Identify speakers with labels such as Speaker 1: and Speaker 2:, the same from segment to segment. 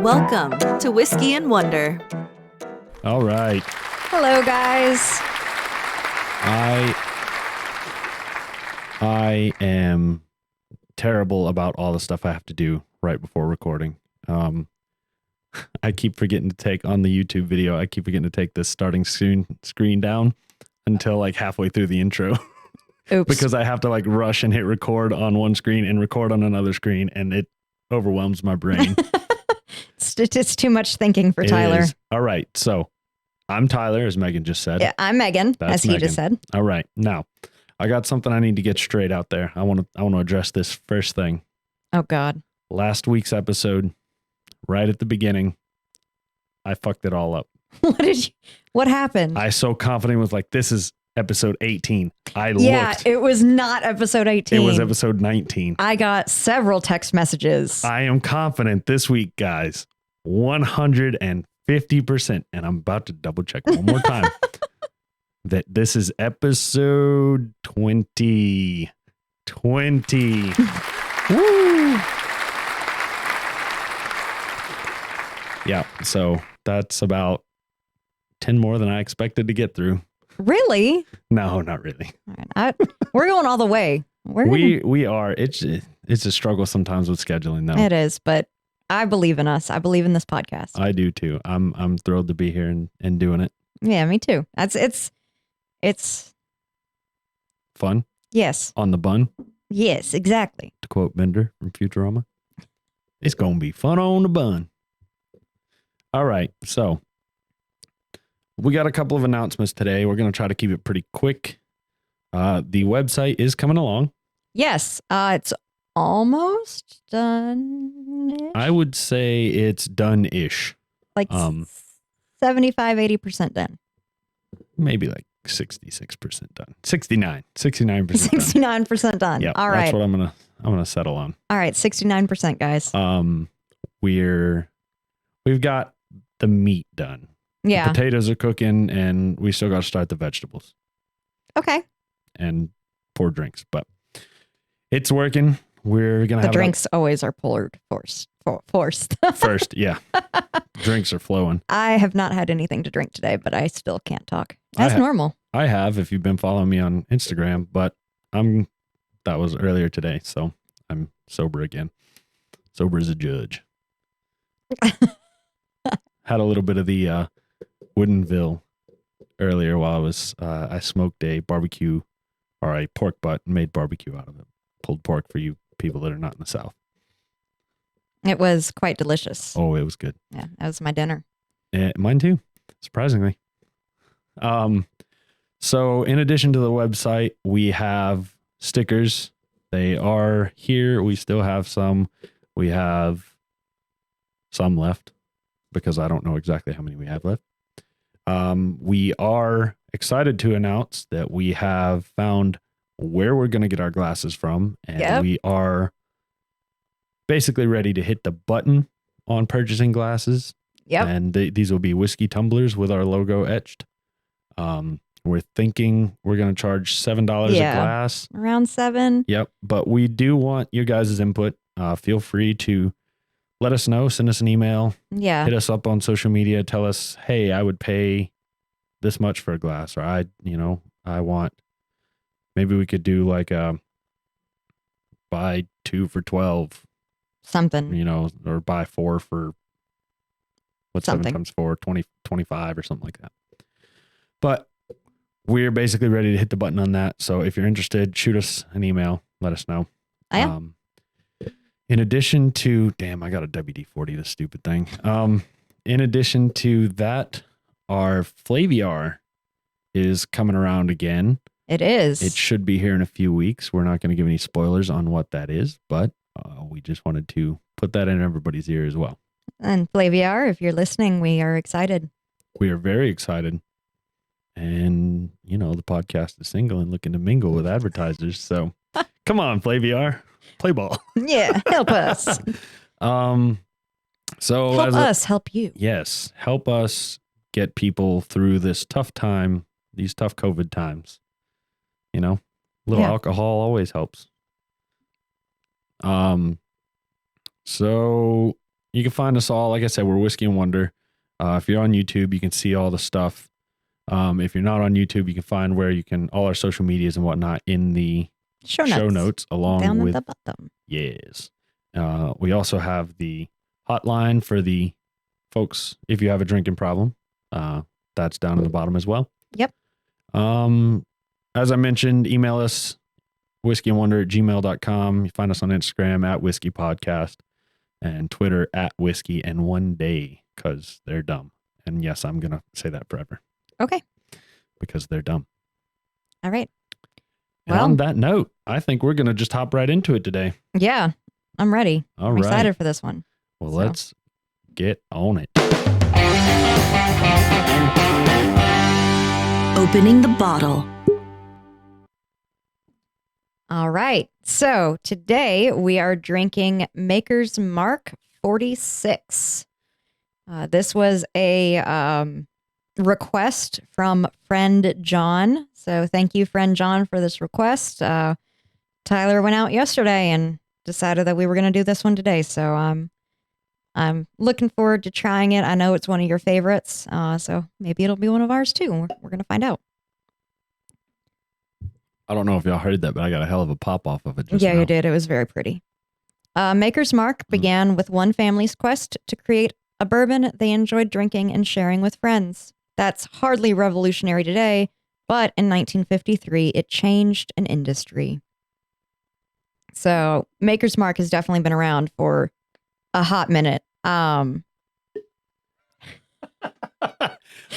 Speaker 1: Welcome to Whiskey and Wonder.
Speaker 2: All right.
Speaker 3: Hello, guys.
Speaker 2: I am terrible about all the stuff I have to do right before recording. I keep forgetting to take on the YouTube video. I keep forgetting to take this starting screen down until like halfway through the intro.
Speaker 3: Oops.
Speaker 2: Because I have to like rush and hit record on one screen and record on another screen, and it overwhelms my brain.
Speaker 3: It's too much thinking for Tyler.
Speaker 2: All right. So I'm Tyler, as Megan just said.
Speaker 3: Yeah, I'm Megan,
Speaker 2: That's
Speaker 3: as he
Speaker 2: Megan.
Speaker 3: just said.
Speaker 2: All right. Now, I got something I need to get straight out there. I want to address this first thing.
Speaker 3: Oh, God.
Speaker 2: Last week's episode, right at the beginning, I fucked it all up.
Speaker 3: What happened?
Speaker 2: I so confident was like, this is episode 18.
Speaker 3: Yeah, it was not episode 18.
Speaker 2: It was episode 19.
Speaker 3: I got several text messages.
Speaker 2: I am confident this week, guys, 150%, and I'm about to double check one more time, that this is episode 20. 20. Woo! Yeah, so that's about 10 more than I expected to get through.
Speaker 3: Really?
Speaker 2: No, not really.
Speaker 3: All right. We're going all the way.
Speaker 2: We are. It's a struggle sometimes with scheduling, though.
Speaker 3: It is, but I believe in us. I believe in this podcast.
Speaker 2: I do too. I'm thrilled to be here and doing it.
Speaker 3: Yeah, me too. It's
Speaker 2: Fun
Speaker 3: yes.
Speaker 2: on the bun,
Speaker 3: Yes, exactly.
Speaker 2: to quote Bender from Futurama. It's gonna be fun on the bun. All right, so we got a couple of announcements today. We're gonna try to keep it pretty quick. The website is coming along.
Speaker 3: Yes, it's almost done.
Speaker 2: I would say it's done-ish.
Speaker 3: Like 75-80% done.
Speaker 2: Maybe like 66% done. 69%. 69%.
Speaker 3: 69% done.
Speaker 2: Yeah,
Speaker 3: All right.
Speaker 2: that's what I'm gonna settle on.
Speaker 3: All right, 69%, guys.
Speaker 2: We've got the meat done.
Speaker 3: Yeah.
Speaker 2: The potatoes are cooking, and we still got to start the vegetables
Speaker 3: Okay.
Speaker 2: and pour drinks. But it's working. We're gonna
Speaker 3: The
Speaker 2: have
Speaker 3: drinks always are forced.
Speaker 2: first. Yeah, drinks are flowing.
Speaker 3: I have not had anything to drink today, but I still can't talk.
Speaker 2: I
Speaker 3: That's normal.
Speaker 2: I have, if you've been following me on Instagram, but that was earlier today, so I'm sober again. Sober as a judge. Had a little bit of the Woodinville earlier while I smoked a barbecue or a pork butt and made barbecue out of it. Pulled pork for you people that are not in the South.
Speaker 3: It was quite delicious.
Speaker 2: Oh, it was good.
Speaker 3: Yeah, that was my dinner.
Speaker 2: Mine too, surprisingly. So in addition to the website, we have stickers. They are here. We still have some. We have some left because I don't know exactly how many we have left. We are excited to announce that we have found where we're going to get our glasses from, and we are basically ready to hit the button on purchasing glasses.
Speaker 3: Yep.
Speaker 2: And these will be whiskey tumblers with our logo etched. We're thinking we're going to charge $7 a glass.
Speaker 3: Around $7.
Speaker 2: Yep. But we do want your guys' input. Feel free to let us know. Send us an email.
Speaker 3: Yeah.
Speaker 2: Hit us up on social media. Tell us, hey, I would pay this much for a glass. Or I want, maybe we could do like a buy 2 for 12.
Speaker 3: Something.
Speaker 2: Or buy 4 for what's 7 times 4, 20, 25 or something like that. But we're basically ready to hit the button on that. So if you're interested, shoot us an email. Let us know.
Speaker 3: I am.
Speaker 2: In addition to, I got a WD-40, this stupid thing. In addition to that, our Flaviar is coming around again.
Speaker 3: It is.
Speaker 2: It should be here in a few weeks. We're not going to give any spoilers on what that is, but we just wanted to put that in everybody's ear as well.
Speaker 3: And Flaviar, if you're listening, we are excited.
Speaker 2: We are very excited. And, the podcast is single and looking to mingle with advertisers. So come on, Flaviar, play ball.
Speaker 3: Yeah, help us.
Speaker 2: So
Speaker 3: help us help you.
Speaker 2: Yes, help us get people through this tough time, these tough COVID times. Alcohol always helps. So You can find us all. Like I said, we're Whiskey and Wonder. If you're on YouTube, you can see all the stuff. If you're not on YouTube, you can find where you can all our social medias and whatnot in the
Speaker 3: Show
Speaker 2: notes along
Speaker 3: down
Speaker 2: with
Speaker 3: at the bottom.
Speaker 2: yes. We also have the hotline for the folks if you have a drinking problem. That's down in the bottom as well.
Speaker 3: Yep.
Speaker 2: As I mentioned, email us whiskeyandwonder@gmail.com. You find us on Instagram at Whiskey Podcast and Twitter at Whiskey and One Day because they're dumb. And yes, I'm gonna say that forever.
Speaker 3: Okay.
Speaker 2: Because they're dumb.
Speaker 3: All right.
Speaker 2: And on that note, I think we're gonna just hop right into it today.
Speaker 3: Yeah, I'm ready. I'm
Speaker 2: right.
Speaker 3: excited for this one.
Speaker 2: Well, let's get on it.
Speaker 1: Opening the bottle.
Speaker 3: All right. So today we are drinking Maker's Mark 46. This was a request from friend John. So thank you, friend John, for this request. Tyler went out yesterday and decided that we were going to do this one today. So I'm looking forward to trying it. I know it's one of your favorites. So maybe it'll be one of ours too. We're going to find out.
Speaker 2: I don't know if y'all heard that, but I got a hell of a pop off of it just
Speaker 3: Yeah,
Speaker 2: now.
Speaker 3: you did. It was very pretty. Maker's Mark began with one family's quest to create a bourbon they enjoyed drinking and sharing with friends. That's hardly revolutionary today, but in 1953, it changed an industry. So Maker's Mark has definitely been around for a hot minute.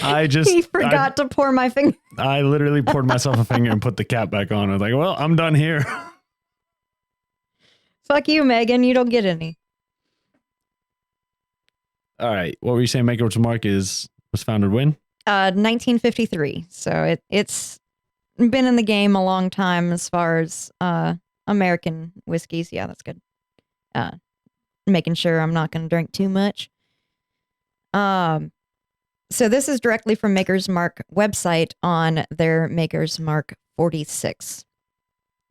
Speaker 3: He forgot to pour my finger.
Speaker 2: I literally poured myself a finger and put the cap back on. I was like, well, I'm done here.
Speaker 3: Fuck you, Megan. You don't get any.
Speaker 2: All right. What were you saying? Maker's Mark was founded when?
Speaker 3: 1953. So it's been in the game a long time as far as American whiskeys. Yeah, that's good. Making sure I'm not going to drink too much. So this is directly from Maker's Mark website on their Maker's Mark 46.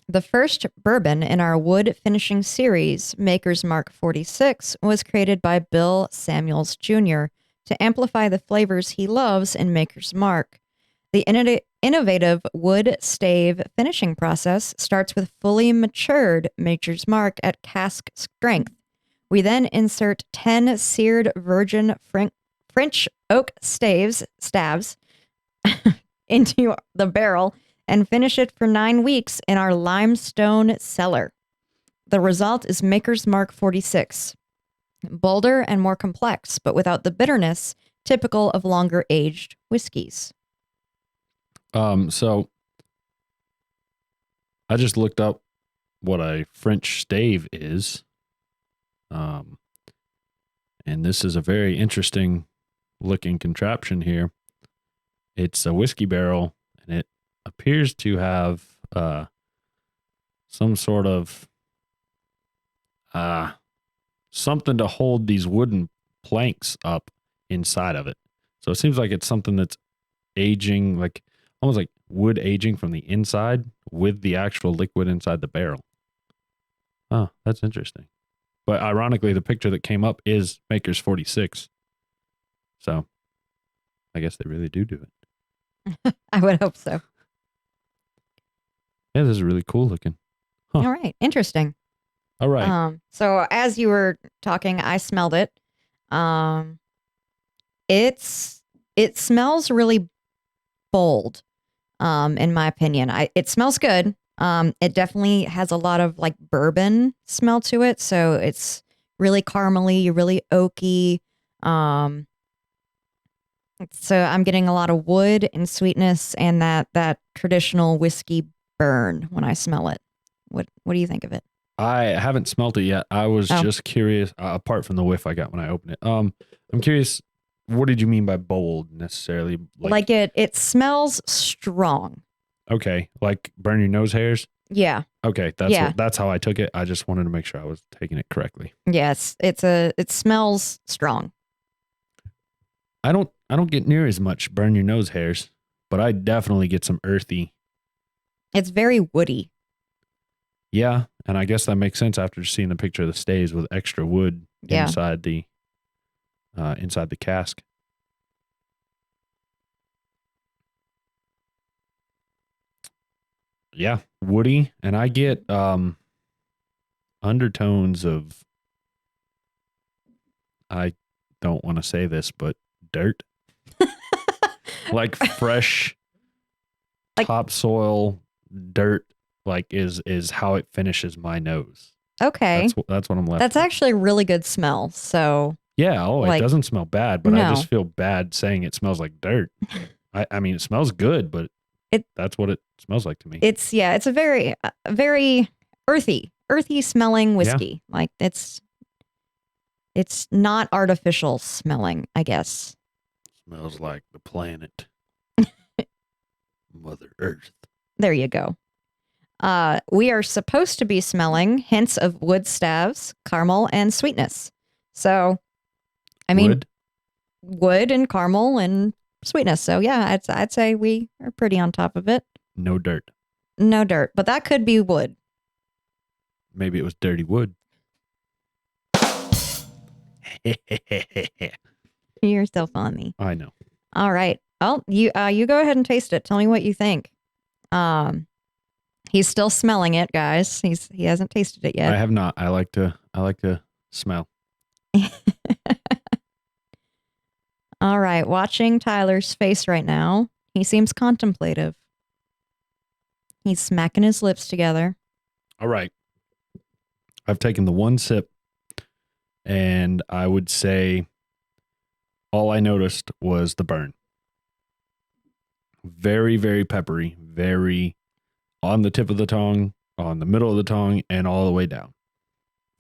Speaker 3: The first bourbon in our wood finishing series, Maker's Mark 46, was created by Bill Samuels Jr. to amplify the flavors he loves in Maker's Mark. The innovative wood stave finishing process starts with fully matured Maker's Mark at cask strength. We then insert 10 seared virgin French oak stabs into the barrel and finish it for 9 weeks in our limestone cellar. The result is Maker's Mark 46. Bolder and more complex, but without the bitterness typical of longer aged whiskeys.
Speaker 2: So I just looked up what a French stave is. And this is a very interesting looking contraption here. It's a whiskey barrel, and it appears to have some sort of something to hold these wooden planks up inside of it. So it seems like it's something that's aging, like almost like wood aging from the inside with the actual liquid inside the barrel. Oh, that's interesting. But ironically, the picture that came up is Maker's 46. So I guess they really do it.
Speaker 3: I would hope so.
Speaker 2: Yeah, this is really cool looking. Huh.
Speaker 3: All right. Interesting.
Speaker 2: All right.
Speaker 3: So as you were talking, I smelled it. It smells really bold, in my opinion. It smells good. It definitely has a lot of like bourbon smell to it. So it's really caramely, really oaky. So I'm getting a lot of wood and sweetness and that traditional whiskey burn when I smell it. What do you think of it?
Speaker 2: I haven't smelt it yet. I was just curious, apart from the whiff I got when I opened it. I'm curious, what did you mean by bold necessarily?
Speaker 3: Like it smells strong.
Speaker 2: Okay, like burn your nose hairs?
Speaker 3: Yeah.
Speaker 2: Okay, that's how I took it. I just wanted to make sure I was taking it correctly.
Speaker 3: Yes, it smells strong.
Speaker 2: I don't get near as much burn your nose hairs, but I definitely get some earthy.
Speaker 3: It's very woody.
Speaker 2: Yeah, and I guess that makes sense after seeing the picture of the staves with extra wood inside the inside the cask. Yeah, woody, and I get undertones of, I don't want to say this, but dirt. Like fresh
Speaker 3: Like-
Speaker 2: topsoil dirt, like is how it finishes my nose.
Speaker 3: Okay.
Speaker 2: That's what I'm left
Speaker 3: That's
Speaker 2: with.
Speaker 3: actually a really good smell. So,
Speaker 2: Yeah, it
Speaker 3: like-
Speaker 2: doesn't smell bad, but I
Speaker 3: No.
Speaker 2: just feel bad saying it smells like dirt. I mean, it smells good, but that's what it smells like to me.
Speaker 3: it's a very earthy smelling whiskey. Like it's not artificial smelling, I guess.
Speaker 2: Smells like the planet. Mother Earth.
Speaker 3: There you go. We are supposed to be smelling hints of wood staves, caramel, and sweetness. So, I mean, wood and caramel and sweetness. So yeah, I'd say we are pretty on top of it.
Speaker 2: No dirt.
Speaker 3: No dirt, but that could be wood.
Speaker 2: Maybe it was dirty wood.
Speaker 3: You're still funny.
Speaker 2: I know.
Speaker 3: All right. Well, you go ahead and taste it. Tell me what you think. He's still smelling it, guys. He hasn't tasted it yet.
Speaker 2: I have not. I like to smell.
Speaker 3: All right. Watching Tyler's face right now, he seems contemplative. He's smacking his lips together.
Speaker 2: All right. I've taken the one sip, and I would say all I noticed was the burn. Very, very peppery, very on the tip of the tongue, on the middle of the tongue, and all the way down.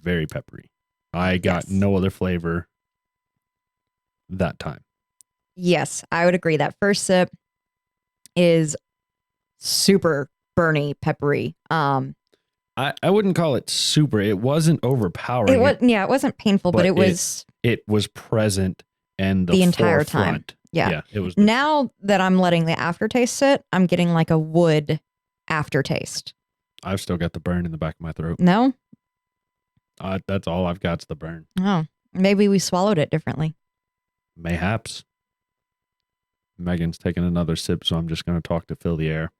Speaker 2: Very peppery. I got
Speaker 3: Yes.
Speaker 2: no other flavor that time.
Speaker 3: Yes, I would agree. That first sip is super burny, peppery.
Speaker 2: I wouldn't call it super. It wasn't overpowering.
Speaker 3: It wasn't painful, but it was
Speaker 2: present and
Speaker 3: the entire
Speaker 2: forefront.
Speaker 3: time. Yeah.
Speaker 2: It was.
Speaker 3: Now that I'm letting the aftertaste sit, I'm getting like a wood aftertaste.
Speaker 2: I've still got the burn in the back of my throat.
Speaker 3: No?
Speaker 2: That's all I've got's the burn.
Speaker 3: Oh, maybe we swallowed it differently.
Speaker 2: Mayhaps. Megan's taking another sip, so I'm just going to talk to fill the air.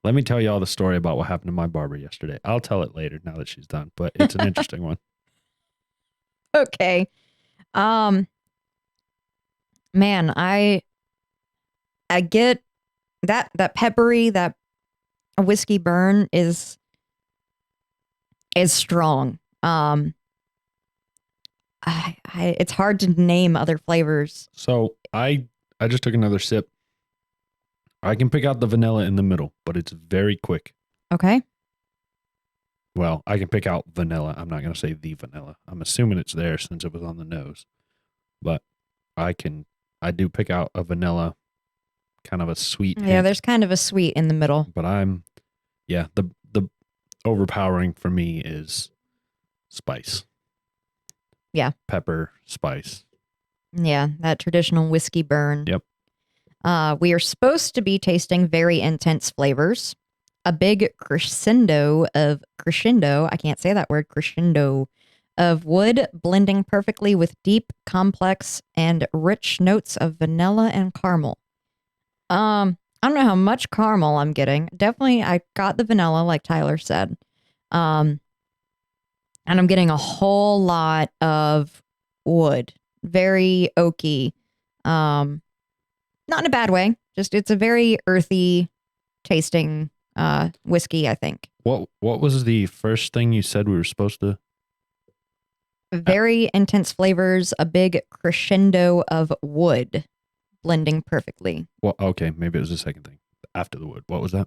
Speaker 2: Let me tell you all the story about what happened to my barber yesterday. I'll tell it later now that she's done, but it's an interesting one.
Speaker 3: Okay. Man, I get that peppery, that whiskey burn is strong. It's hard to name other flavors.
Speaker 2: So I just took another sip. I can pick out the vanilla in the middle, but it's very quick.
Speaker 3: Okay.
Speaker 2: Well, I can pick out vanilla. I'm not going to say the vanilla. I'm assuming it's there since it was on the nose. But I do pick out a vanilla, kind of a sweet
Speaker 3: Yeah,
Speaker 2: hint.
Speaker 3: there's kind of a sweet in the middle.
Speaker 2: But the overpowering for me is spice.
Speaker 3: Yeah.
Speaker 2: Pepper, spice.
Speaker 3: Yeah, that traditional whiskey burn.
Speaker 2: Yep.
Speaker 3: We are supposed to be tasting very intense flavors. A big crescendo, I can't say that word, crescendo, of wood blending perfectly with deep, complex, and rich notes of vanilla and caramel. I don't know how much caramel I'm getting. Definitely, I got the vanilla, like Tyler said. And I'm getting a whole lot of wood. Very oaky. Not in a bad way. Just it's a very earthy tasting whiskey, I think.
Speaker 2: What was the first thing you said we were supposed to?
Speaker 3: Very intense flavors, a big crescendo of wood blending perfectly.
Speaker 2: Well, okay, maybe it was the second thing. After the wood. What was that?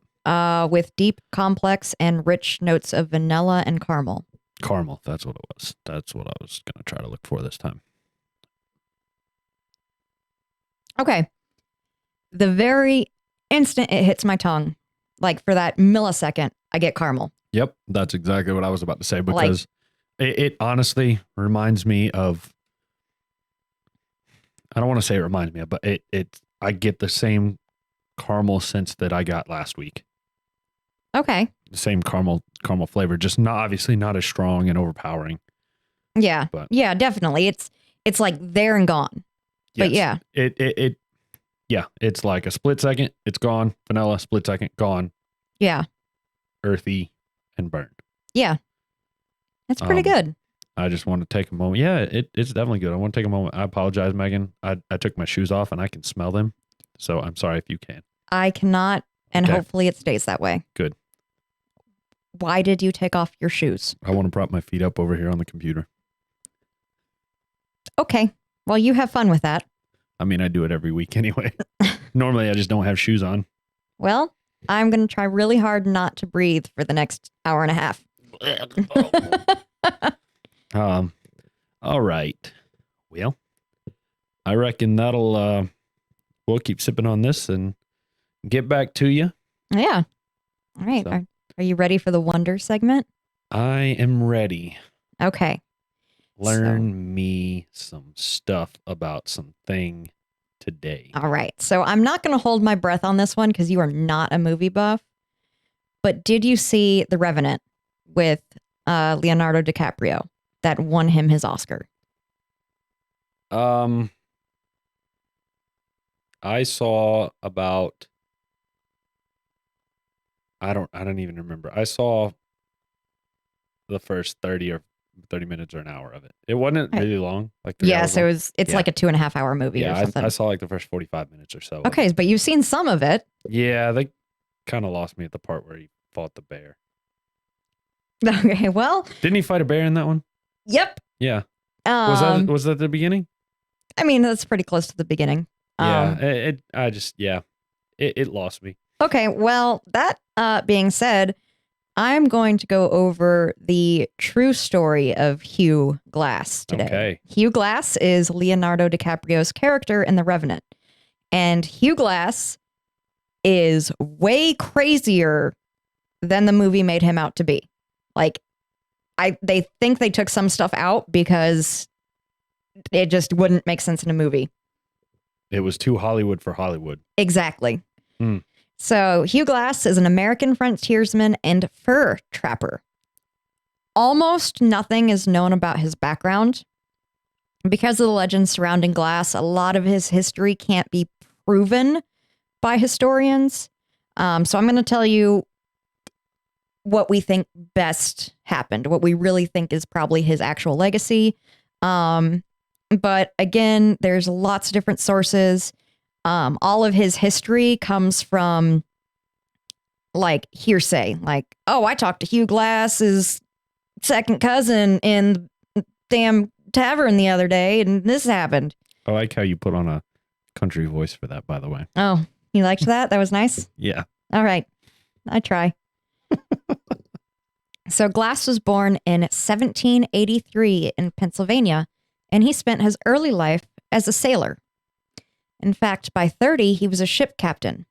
Speaker 3: With deep, complex, and rich notes of vanilla and caramel.
Speaker 2: Caramel. That's what it was. That's what I was going to try to look for this time.
Speaker 3: Okay. The very instant it hits my tongue, like for that millisecond, I get caramel.
Speaker 2: Yep, that's exactly what I was about to say because it honestly reminds me of, I don't want to say it reminds me of, but I get the same caramel sense that I got last week.
Speaker 3: Okay.
Speaker 2: The same caramel flavor, just not obviously not as strong and overpowering.
Speaker 3: Yeah.
Speaker 2: But-
Speaker 3: Yeah, definitely. It's like there and gone. But
Speaker 2: Yes. Yeah, it's like a split second, it's gone. Vanilla, split second, gone.
Speaker 3: Yeah.
Speaker 2: Earthy and burned.
Speaker 3: Yeah. That's pretty good.
Speaker 2: I just want to take a moment. Yeah, it's definitely good. I want to take a moment. I apologize, Megan. I took my shoes off and I can smell them. So I'm sorry if you can.
Speaker 3: I cannot, and
Speaker 2: Okay.
Speaker 3: hopefully it stays that way.
Speaker 2: Good.
Speaker 3: Why did you take off your shoes?
Speaker 2: I want to prop my feet up over here on the computer.
Speaker 3: Okay. Well, you have fun with that.
Speaker 2: I mean, I do it every week anyway. Normally, I just don't have shoes on.
Speaker 3: Well, I'm going to try really hard not to breathe for the next hour and a half.
Speaker 2: All right. Well, I reckon that'll, we'll keep sipping on this and get back to you.
Speaker 3: Yeah. All right.
Speaker 2: So.
Speaker 3: Are you ready for the wonder segment?
Speaker 2: I am ready.
Speaker 3: Okay.
Speaker 2: Learn me some stuff about something today.
Speaker 3: All right. So I'm not going to hold my breath on this one because you are not a movie buff. But did you see The Revenant with Leonardo DiCaprio that won him his Oscar?
Speaker 2: I saw about I don't even remember. I saw the first 30 minutes or an hour of it. It wasn't really long. Like 3 hours
Speaker 3: so
Speaker 2: long.
Speaker 3: it's like a 2.5 hour movie or something.
Speaker 2: I saw like the first 45 minutes or so.
Speaker 3: Okay, but you've seen some of it.
Speaker 2: Yeah, they kind of lost me at the part where he fought the bear.
Speaker 3: Okay, well.
Speaker 2: Didn't he fight a bear in that one?
Speaker 3: Yep.
Speaker 2: Yeah. Was that the beginning?
Speaker 3: I mean, that's pretty close to the beginning.
Speaker 2: Yeah. It lost me.
Speaker 3: Okay, well, that being said, I'm going to go over the true story of Hugh Glass today.
Speaker 2: Okay.
Speaker 3: Hugh Glass is Leonardo DiCaprio's character in The Revenant. And Hugh Glass is way crazier than the movie made him out to be. Like, they think they took some stuff out because it just wouldn't make sense in a movie.
Speaker 2: It was too Hollywood for Hollywood.
Speaker 3: Exactly. So Hugh Glass is an American frontiersman and fur trapper. Almost nothing is known about his background. Because of the legends surrounding Glass, a lot of his history can't be proven by historians. So I'm going to tell you what we think best happened, what we really think is probably his actual legacy. But again, there's lots of different sources. All of his history comes from like hearsay, like, oh, I talked to Hugh Glass's second cousin in the damn tavern the other day and this happened.
Speaker 2: I like how you put on a country voice for that, by the way.
Speaker 3: Oh, you liked that? That was nice.
Speaker 2: Yeah.
Speaker 3: All right. I try. So Glass was born in 1783 in Pennsylvania, and he spent his early life as a sailor. In fact, by 30, he was a ship captain.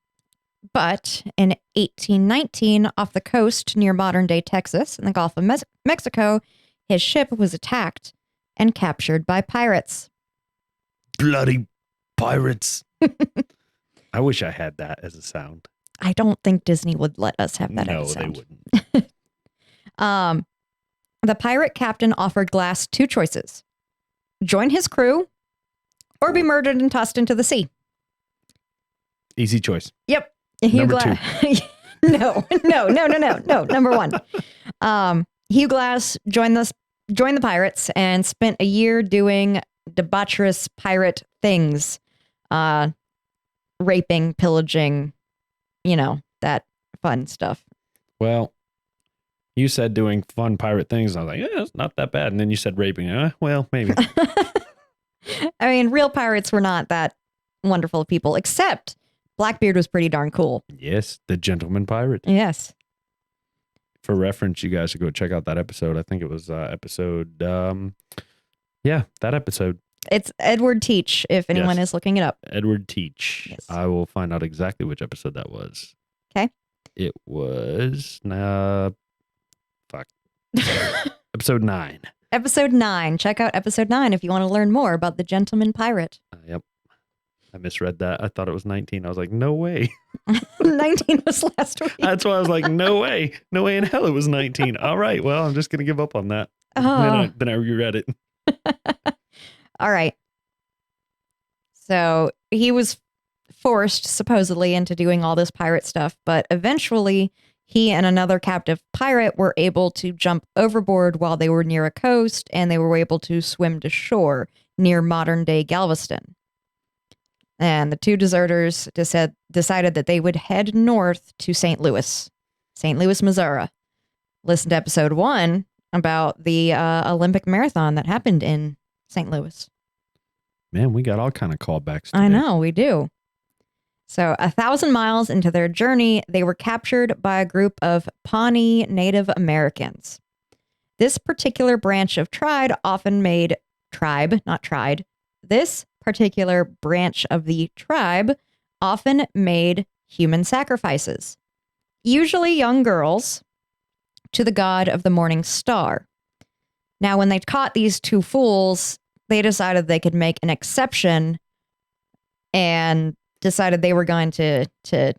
Speaker 3: But in 1819, off the coast near modern-day Texas in the Gulf of Mexico, his ship was attacked and captured by pirates.
Speaker 2: Bloody pirates. I wish I had that as a sound.
Speaker 3: I don't think Disney would let us have that as a sound.
Speaker 2: No, they wouldn't.
Speaker 3: The pirate captain offered Glass two choices: join his crew or be murdered and tossed into the sea.
Speaker 2: Easy choice.
Speaker 3: Yep.
Speaker 2: Number
Speaker 3: two. No. Number one. Hugh Glass joined the pirates and spent a year doing debaucherous pirate things, raping, pillaging, that fun stuff.
Speaker 2: Well, you said doing fun pirate things. I was like, yeah, it's not that bad. And then you said raping. Well, maybe.
Speaker 3: I mean, real pirates were not that wonderful people, except Blackbeard was pretty darn cool.
Speaker 2: Yes, the gentleman pirate.
Speaker 3: Yes.
Speaker 2: For reference, you guys should go check out that episode. I think it was episode. That episode.
Speaker 3: It's Edward Teach, if anyone is looking it up.
Speaker 2: Edward Teach.
Speaker 3: Yes.
Speaker 2: I will find out exactly which episode that was.
Speaker 3: Okay.
Speaker 2: It was episode 9.
Speaker 3: Episode 9. Check out episode 9 if you want to learn more about the gentleman pirate.
Speaker 2: Yep. I misread that. I thought it was 19. I was like, no way.
Speaker 3: 19 was last week.
Speaker 2: That's why I was like, no way. No way in hell it was 19. All right. Well, I'm just going to give up on that. Then I reread it.
Speaker 3: all right. So he was forced, supposedly, into doing all this pirate stuff, but eventually he and another captive pirate were able to jump overboard while they were near a coast, and they were able to swim to shore near modern-day Galveston. And the two deserters decided that they would head north to St. Louis, Missouri. Listen to episode 1 about the Olympic marathon that happened in St. Louis.
Speaker 2: Man, we got all kind of callbacks today.
Speaker 3: I know, we do. So 1,000 miles into their journey, they were captured by a group of Pawnee Native Americans. This particular branch of This particular branch of the tribe often made human sacrifices, usually young girls, to the god of the morning star. Now, when they caught these two fools, they decided they could make an exception and decided they were going to
Speaker 2: Two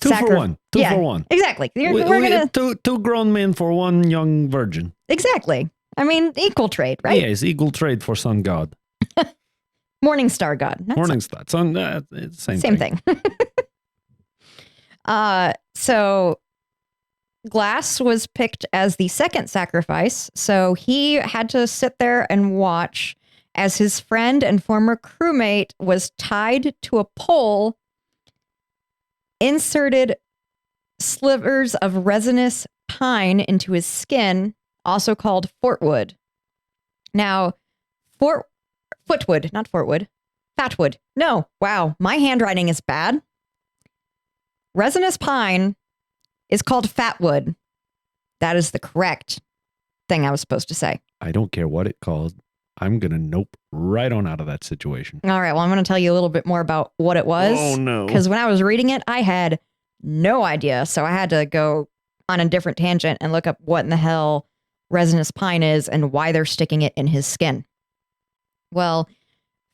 Speaker 2: for one. Two for one.
Speaker 3: Exactly.
Speaker 2: Two grown men for one young virgin.
Speaker 3: Exactly. I mean, equal trade, right?
Speaker 2: Yes, equal trade for sun god.
Speaker 3: Morning star god.
Speaker 2: Morning star. Sun, it's
Speaker 3: Same thing. So Glass was picked as the second sacrifice, so he had to sit there and watch as his friend and former crewmate was tied to a pole, inserted slivers of resinous pine into his skin, also called Fortwood. Now, Fatwood. No, wow, my handwriting is bad. Resinous pine is called fatwood. That is the correct thing I was supposed to say.
Speaker 2: I don't care what it called. I'm going to nope right on out of that situation.
Speaker 3: All right, well, I'm going to tell you a little bit more about what it was.
Speaker 2: Oh, no.
Speaker 3: Because when I was reading it, I had no idea. So I had to go on a different tangent and look up what in the hell resinous pine is and why they're sticking it in his skin. Well,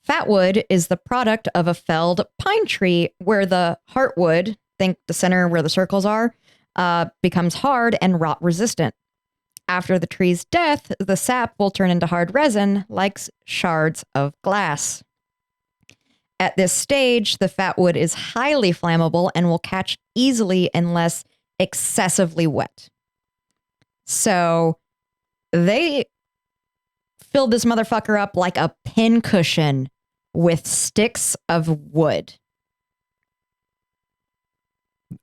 Speaker 3: fatwood is the product of a felled pine tree where the heartwood, think the center where the circles are, becomes hard and rot resistant. After the tree's death, the sap will turn into hard resin like shards of glass. At this stage, the fatwood is highly flammable and will catch easily unless excessively wet. So they filled this motherfucker up like a pincushion with sticks of wood.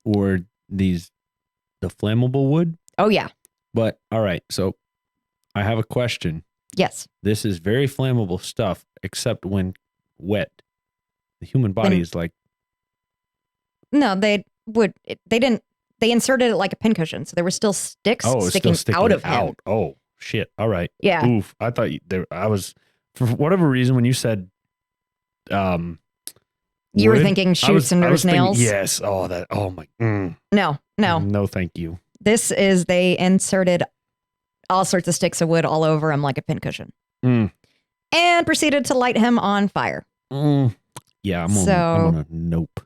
Speaker 2: Or the flammable wood?
Speaker 3: Oh, yeah.
Speaker 2: But, all right, so I have a question.
Speaker 3: Yes.
Speaker 2: This is very flammable stuff, except when wet. The human body is like...
Speaker 3: No, they inserted it like a pincushion, so there were still sticks sticking out of him.
Speaker 2: Oh, shit. All right.
Speaker 3: Yeah.
Speaker 2: Oof. I thought I was, for whatever reason, when you said...
Speaker 3: you were thinking shoots and nose nails?
Speaker 2: Yes. Oh, my...
Speaker 3: No.
Speaker 2: No, thank you.
Speaker 3: They inserted all sorts of sticks of wood all over him like a pincushion. And proceeded to light him on fire.
Speaker 2: Yeah, I'm on a nope.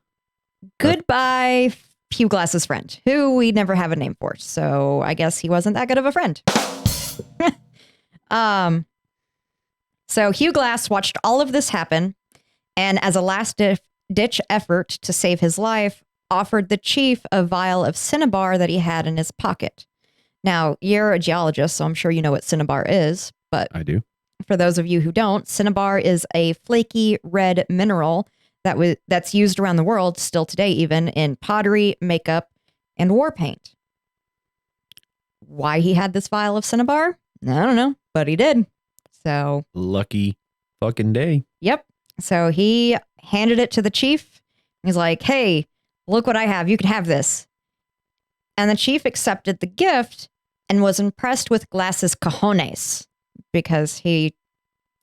Speaker 3: Goodbye, Hugh Glass's friend, who we never have a name for. So I guess he wasn't that good of a friend. So Hugh Glass watched all of this happen, and as a last-ditch effort to save his life, offered the chief a vial of cinnabar that he had in his pocket. Now, you're a geologist, so I'm sure you know what cinnabar is, but
Speaker 2: I do.
Speaker 3: For those of you who don't, cinnabar is a flaky red mineral that's used around the world still today, even in pottery, makeup, and war paint. Why he had this vial of cinnabar? I don't know, but he did. So
Speaker 2: lucky fucking day.
Speaker 3: Yep. So he handed it to the chief. He's like, "Hey, look what I have. You can have this." And the chief accepted the gift and was impressed with Glass's cojones because he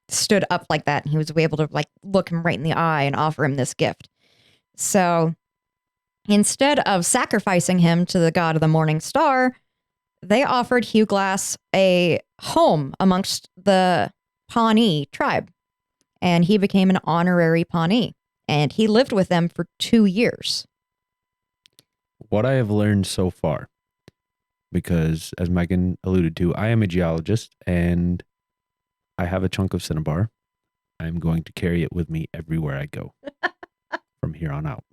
Speaker 3: stood up like that and he was able to look him right in the eye and offer him this gift. So instead of sacrificing him to the god of the morning star, they offered Hugh Glass a home amongst the Pawnee tribe, and he became an honorary Pawnee, and he lived with them for 2 years.
Speaker 2: What I have learned so far, because as Megan alluded to, I am a geologist, and I have a chunk of Cinnabar. I'm going to carry it with me everywhere I go from here on out.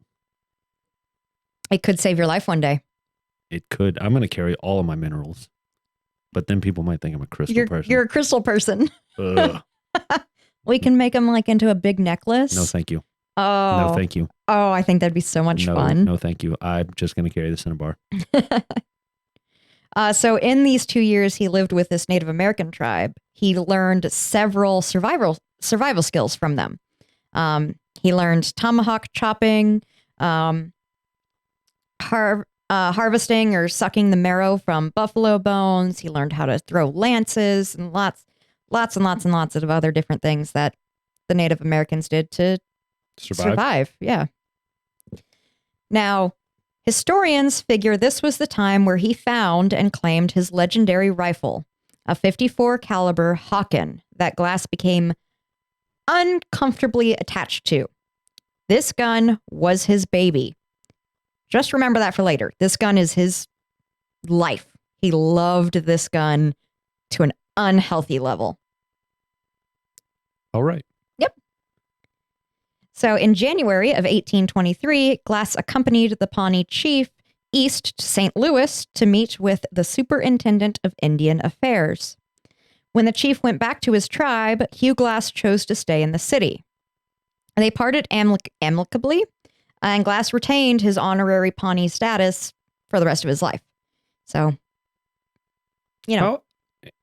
Speaker 3: It could save your life one day.
Speaker 2: It could. I'm going to carry all of my minerals. But then people might think I'm a crystal person.
Speaker 3: You're a crystal person.
Speaker 2: Ugh.
Speaker 3: We can make them like into a big necklace.
Speaker 2: No, thank you.
Speaker 3: Oh.
Speaker 2: No, thank you.
Speaker 3: Oh, I think that'd be so much fun.
Speaker 2: No, thank you. I'm just going to carry the Cinnabar.
Speaker 3: So in these 2 years he lived with this Native American tribe, he learned several survival skills from them. He learned tomahawk chopping, harvesting or sucking the marrow from buffalo bones. He learned how to throw lances and lots and lots of other different things that the Native Americans did to survive. Yeah. Now, historians figure this was the time where he found and claimed his legendary rifle, a .54 caliber Hawken that Glass became uncomfortably attached to. This gun was his baby. Just remember that for later. This gun is his life. He loved this gun to an unhealthy level.
Speaker 2: All right.
Speaker 3: Yep. So in January of 1823, Glass accompanied the Pawnee chief east to St. Louis to meet with the superintendent of Indian Affairs. When the chief went back to his tribe, Hugh Glass chose to stay in the city. They parted amicably, and Glass retained his honorary Pawnee status for the rest of his life. So, you know.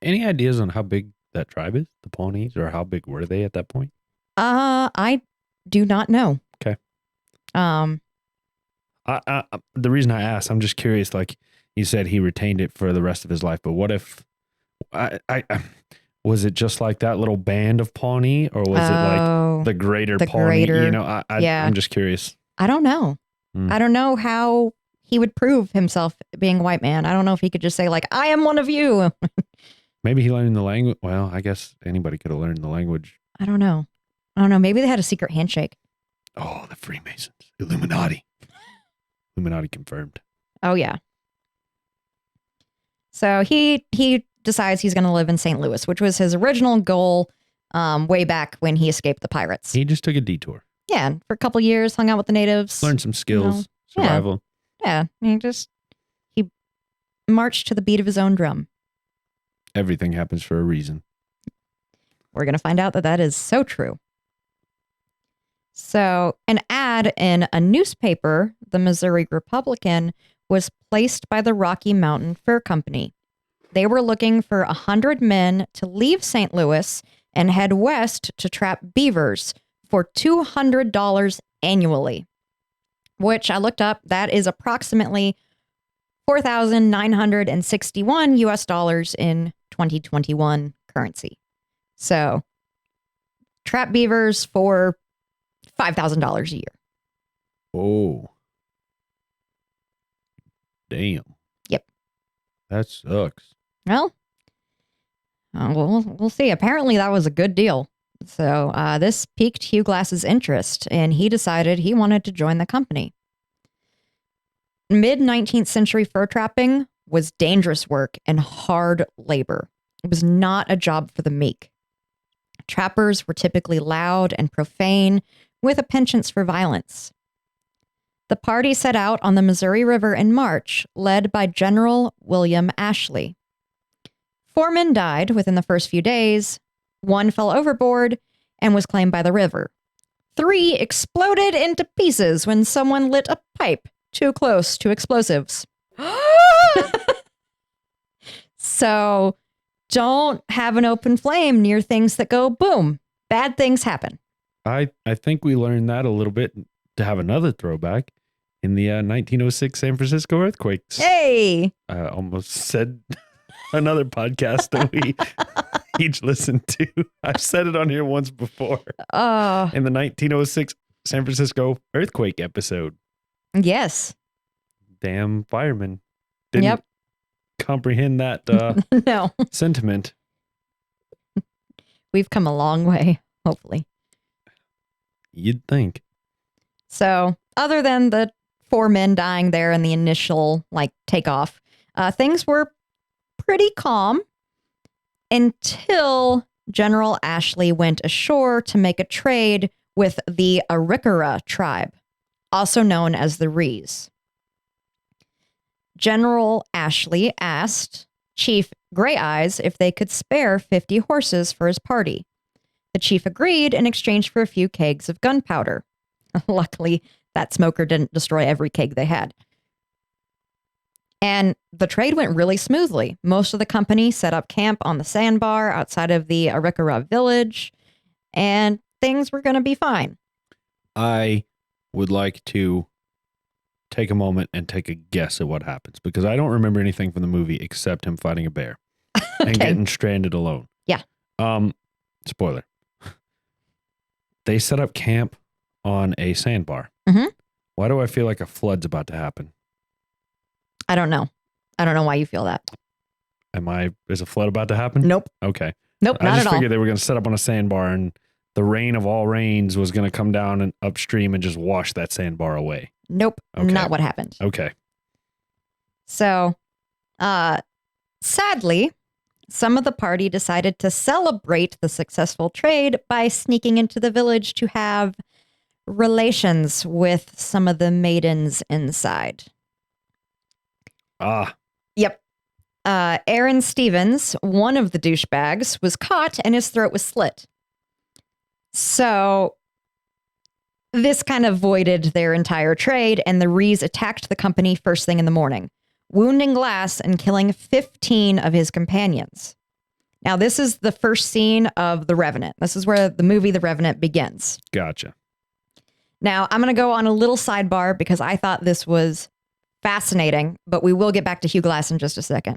Speaker 2: Any ideas on how big that tribe is, the Pawnees, or how big were they at that point?
Speaker 3: I do not know.
Speaker 2: Okay. The reason I asked, I'm just curious, like you said, he retained it for the rest of his life, but what if was it just like that little band of Pawnee, or was it like the greater Pawnee? You know, I'm just curious.
Speaker 3: I don't know. I don't know how he would prove himself being a white man. I don't know if he could just say like, I am one of you.
Speaker 2: Maybe he learned the language. Well, I guess anybody could have learned the language.
Speaker 3: I don't know. Maybe they had a secret handshake.
Speaker 2: Oh, the Freemasons. Illuminati. Illuminati confirmed.
Speaker 3: Oh, yeah. So he decides he's going to live in St. Louis, which was his original goal way back when he escaped the pirates.
Speaker 2: He just took a detour.
Speaker 3: Yeah, and for a couple years, hung out with the natives.
Speaker 2: Learned some skills, survival.
Speaker 3: Yeah, he marched to the beat of his own drum.
Speaker 2: Everything happens for a reason.
Speaker 3: We're going to find out that is so true. So an ad in a newspaper, the Missouri Republican, was placed by the Rocky Mountain Fur Company. They were looking for 100 men to leave St. Louis and head west to trap beavers for $200 annually, which I looked up. That is approximately $4,961 US in 2021 currency. So trap beavers for $5,000 a year.
Speaker 2: Oh. Damn.
Speaker 3: Yep.
Speaker 2: That sucks.
Speaker 3: Well, we'll see. Apparently that was a good deal. So this piqued Hugh Glass's interest, and he decided he wanted to join the company. Mid-19th century fur trapping was dangerous work and hard labor. It was not a job for the meek. Trappers were typically loud and profane, with a penchant for violence. The party set out on the Missouri River in March, led by General William Ashley. 4 men died within the first few days. 1 fell overboard and was claimed by the river. 3 exploded into pieces when someone lit a pipe too close to explosives. So don't have an open flame near things that go boom. Bad things happen.
Speaker 2: I think we learned that a little bit to have another throwback in the 1906 San Francisco earthquakes.
Speaker 3: Hey!
Speaker 2: I almost said another podcast that we each listened to. I've said it on here once before. In the 1906 San Francisco earthquake episode.
Speaker 3: Yes.
Speaker 2: Damn firemen didn't comprehend that
Speaker 3: no
Speaker 2: sentiment.
Speaker 3: We've come a long way, hopefully.
Speaker 2: You'd think.
Speaker 3: So, other than the 4 men dying there in the initial takeoff, things were pretty calm until General Ashley went ashore to make a trade with the Arikara tribe, also known as the Rees. General Ashley asked Chief Gray Eyes if they could spare 50 horses for his party. The chief agreed in exchange for a few kegs of gunpowder. Luckily, that smoker didn't destroy every keg they had. And the trade went really smoothly. Most of the company set up camp on the sandbar outside of the Arikara village, and things were going to be fine.
Speaker 2: I would like to take a moment and take a guess at what happens, because I don't remember anything from the movie except him fighting a bear and getting stranded alone.
Speaker 3: Yeah.
Speaker 2: Spoiler. They set up camp on a sandbar.
Speaker 3: Mm-hmm.
Speaker 2: Why do I feel like a flood's about to happen?
Speaker 3: I don't know. I don't know why you feel that.
Speaker 2: Is a flood about to happen?
Speaker 3: Nope.
Speaker 2: Okay.
Speaker 3: Nope, not
Speaker 2: I
Speaker 3: at
Speaker 2: just
Speaker 3: all.
Speaker 2: figured they were going to set up on a sandbar and the rain of all rains was going to come down and upstream and just wash that sandbar away.
Speaker 3: Nope,
Speaker 2: Okay.
Speaker 3: not what happened.
Speaker 2: Okay.
Speaker 3: So, sadly, some of the party decided to celebrate the successful trade by sneaking into the village to have relations with some of the maidens inside. Yep. Aaron Stevens, one of the douchebags, was caught and his throat was slit. So this kind of voided their entire trade, and the Rees attacked the company first thing in the morning, wounding Glass and killing 15 of his companions. Now, this is the first scene of The Revenant. This is where the movie The Revenant begins.
Speaker 2: Gotcha.
Speaker 3: Now, I'm going to go on a little sidebar because I thought this was fascinating, but we will get back to Hugh Glass in just a second.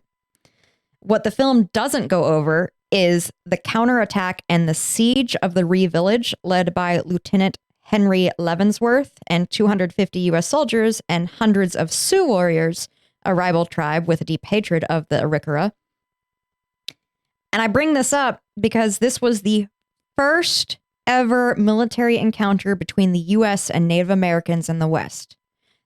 Speaker 3: What the film doesn't go over is the counterattack and the siege of the Ree village led by Lieutenant Henry Leavenworth and 250 U.S. soldiers and hundreds of Sioux warriors, a rival tribe with a deep hatred of the Arikara. And I bring this up because this was the first ever military encounter between the U.S. and Native Americans in the West.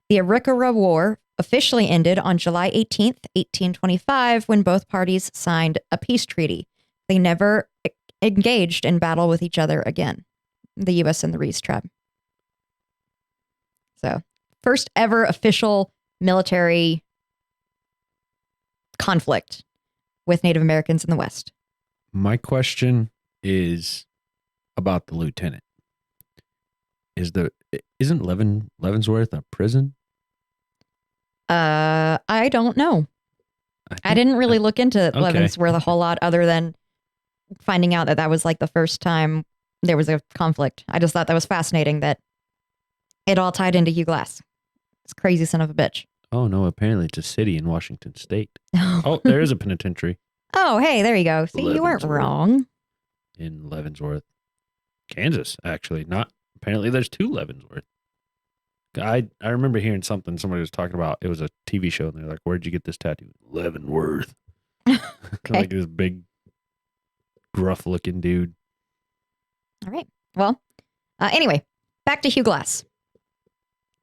Speaker 3: The Arikara War officially ended on July 18th, 1825, when both parties signed a peace treaty. They never engaged in battle with each other again, the U.S. and the Rees tribe. So, first ever official military conflict with Native Americans in the West.
Speaker 2: My question is about the lieutenant. Isn't Leavenworth a prison?
Speaker 3: I don't know. I didn't really look into Leavenworth a whole lot other than finding out that was like the first time there was a conflict. I just thought that was fascinating that it all tied into Hugh Glass. It's crazy son of a bitch.
Speaker 2: Oh, no. Apparently it's a city in Washington State. Oh, there is a penitentiary.
Speaker 3: Oh, hey, there you go. See, you weren't wrong.
Speaker 2: In Leavenworth, Kansas, actually. Apparently there's two Leavenworth. I remember hearing something somebody was talking about. It was a TV show, and they're like, "Where'd you get this tattoo?" Leavenworth.
Speaker 3: Okay.
Speaker 2: Like this big, gruff-looking dude.
Speaker 3: All right. Well, anyway, back to Hugh Glass.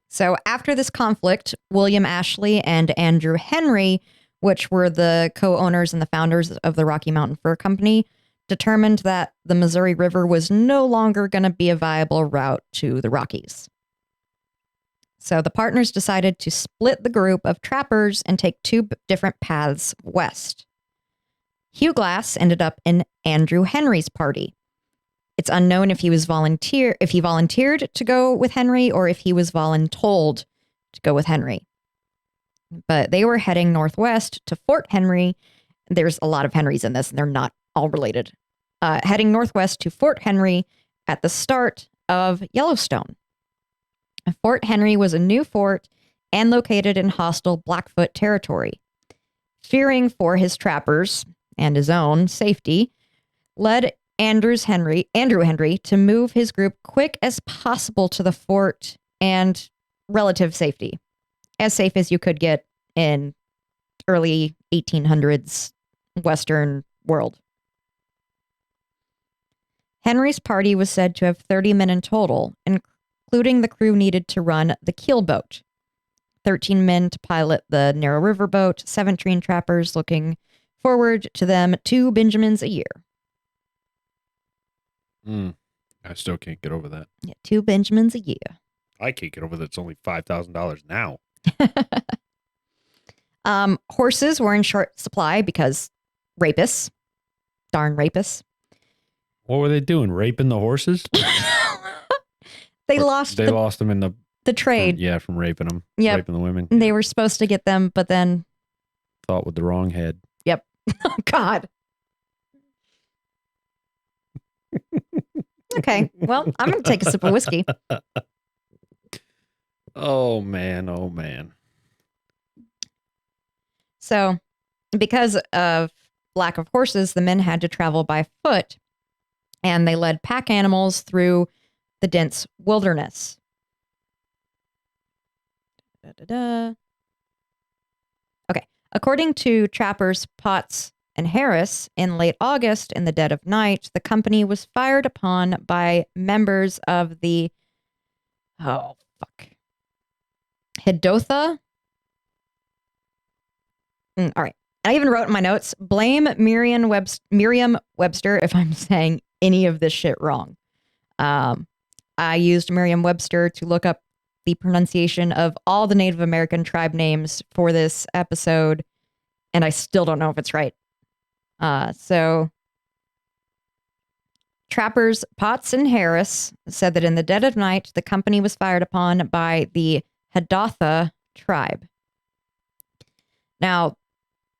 Speaker 3: So after this conflict, William Ashley and Andrew Henry, which were the co-owners and the founders of the Rocky Mountain Fur Company, determined that the Missouri River was no longer going to be a viable route to the Rockies. So the partners decided to split the group of trappers and take two different paths west. Hugh Glass ended up in Andrew Henry's party. It's unknown if he volunteered to go with Henry or if he was voluntold to go with Henry. But they were heading northwest to Fort Henry. There's a lot of Henrys in this, and they're not all related. Heading northwest to Fort Henry at the start of Yellowstone. Fort Henry was a new fort and located in hostile Blackfoot territory. Fearing for his trappers and his own safety, led Andrew Henry to move his group quick as possible to the fort and relative safety, as safe as you could get in early 1800s Western world. Henry's party was said to have 30 men in total, including the crew needed to run the keel boat, 13 men to pilot the narrow river boat, 7 trained trappers looking forward to them, 2 Benjamins a year.
Speaker 2: I still can't get over that.
Speaker 3: Yeah, 2 Benjamins a year.
Speaker 2: I can't get over that. It's only $5,000 now.
Speaker 3: Horses were in short supply because rapists. Darn rapists.
Speaker 2: What were they doing? Raping the horses?
Speaker 3: They
Speaker 2: Or
Speaker 3: lost
Speaker 2: They lost them in
Speaker 3: the trade.
Speaker 2: from raping them.
Speaker 3: Yep.
Speaker 2: Raping the women.
Speaker 3: They were supposed to get them, but then,
Speaker 2: Thought with the wrong head.
Speaker 3: yep. Oh, God. Okay. Well, I'm going to take a sip of whiskey.
Speaker 2: Oh, man. Oh, man.
Speaker 3: So, because of lack of horses, the men had to travel by foot, and they led pack animals through the dense wilderness. Okay. According to trappers Potts and Harris, in late August, in the dead of night, the company was fired upon by members of the Hidotha. All right. I even wrote in my notes, blame Merriam-Webster if I'm saying any of this shit wrong. I used Merriam-Webster to look up the pronunciation of all the Native American tribe names for this episode, and I still don't know if it's right. So trappers Potts and Harris said that in the dead of night, the company was fired upon by the Hidotha tribe. Now,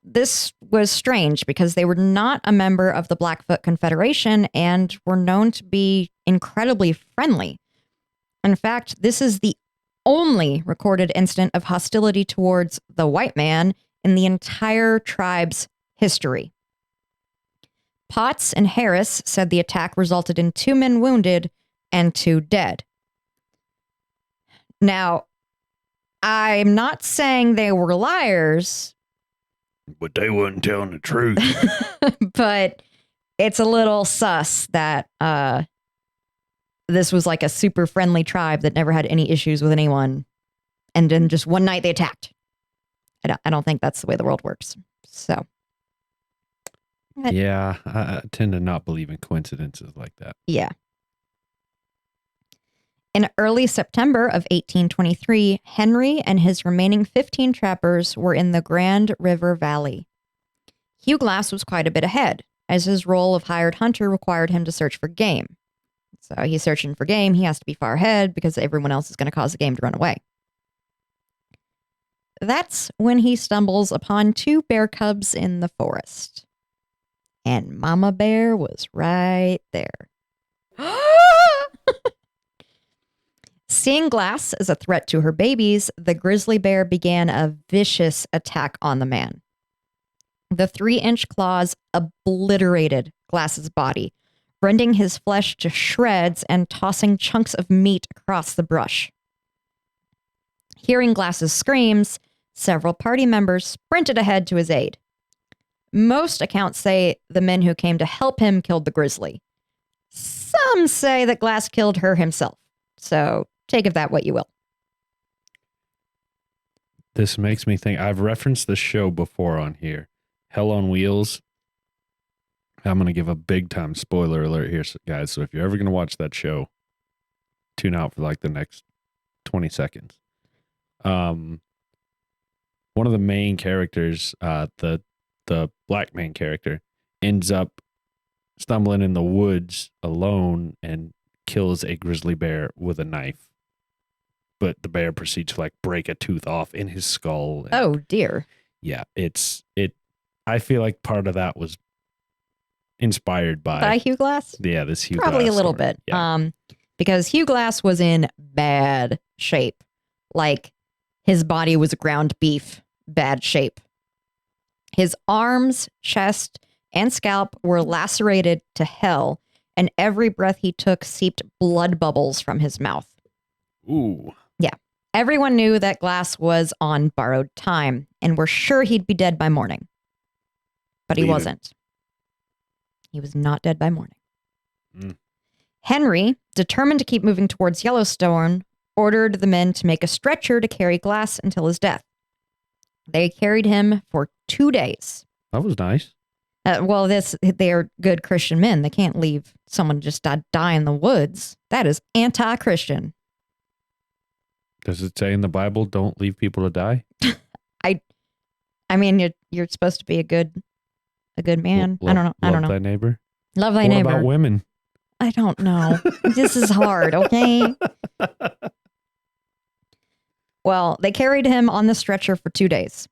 Speaker 3: this was strange because they were not a member of the Blackfoot Confederation and were known to be incredibly friendly. In fact, this is the only recorded incident of hostility towards the white man in the entire tribe's history. Potts and Harris said the attack resulted in 2 men wounded and 2 dead. Now, I'm not saying they were liars,
Speaker 2: But they wasn't telling the truth.
Speaker 3: but it's a little sus that this was like a super friendly tribe that never had any issues with anyone. And then just one night they attacked. I don't think that's the way the world works. So.
Speaker 2: Yeah, I tend to not believe in coincidences like that.
Speaker 3: Yeah. In early September of 1823, Henry and his remaining 15 trappers were in the Grand River Valley. Hugh Glass was quite a bit ahead, as his role of hired hunter required him to search for game. So he's searching for game, he has to be far ahead because everyone else is going to cause the game to run away. That's when he stumbles upon 2 bear cubs in the forest. And Mama Bear was right there. Seeing Glass as a threat to her babies, the grizzly bear began a vicious attack on the man. The 3-inch claws obliterated Glass's body, rending his flesh to shreds and tossing chunks of meat across the brush. Hearing Glass's screams, several party members sprinted ahead to his aid. Most accounts say the men who came to help him killed the grizzly. Some say that Glass killed her himself. So take of that what you will.
Speaker 2: This makes me think, I've referenced the show before on here, Hell on Wheels. I'm going to give a big time spoiler alert here, guys. So if you're ever going to watch that show, tune out for like the next 20 seconds. One of the main characters, the black main character, ends up stumbling in the woods alone and kills a grizzly bear with a knife. But the bear proceeds to like break a tooth off in his skull.
Speaker 3: Oh dear.
Speaker 2: Yeah, I feel like part of that was inspired by
Speaker 3: Hugh Glass?
Speaker 2: Yeah, this Hugh
Speaker 3: Probably
Speaker 2: Glass
Speaker 3: a little
Speaker 2: story.
Speaker 3: bit.
Speaker 2: Yeah.
Speaker 3: Because Hugh Glass was in bad shape. Like his body was ground beef, bad shape. His arms, chest, and scalp were lacerated to hell, and every breath he took seeped blood bubbles from his mouth.
Speaker 2: Ooh.
Speaker 3: Yeah. Everyone knew that Glass was on borrowed time and were sure he'd be dead by morning. But he
Speaker 2: Believe it.
Speaker 3: wasn't. He was not dead by morning.
Speaker 2: Mm.
Speaker 3: Henry, determined to keep moving towards Yellowstone, ordered the men to make a stretcher to carry Glass until his death. They carried him for 2 days.
Speaker 2: That was nice.
Speaker 3: Well, they are good Christian men. They can't leave someone just die in the woods. That is anti-Christian.
Speaker 2: Does it say in the Bible, don't leave people to die?
Speaker 3: I mean, you're supposed to be a good man. I don't know. I don't know.
Speaker 2: Love thy neighbor.
Speaker 3: Love thy
Speaker 2: What
Speaker 3: neighbor.
Speaker 2: about women?
Speaker 3: I don't know. This is hard. Okay. Well, they carried him on the stretcher for 2 days.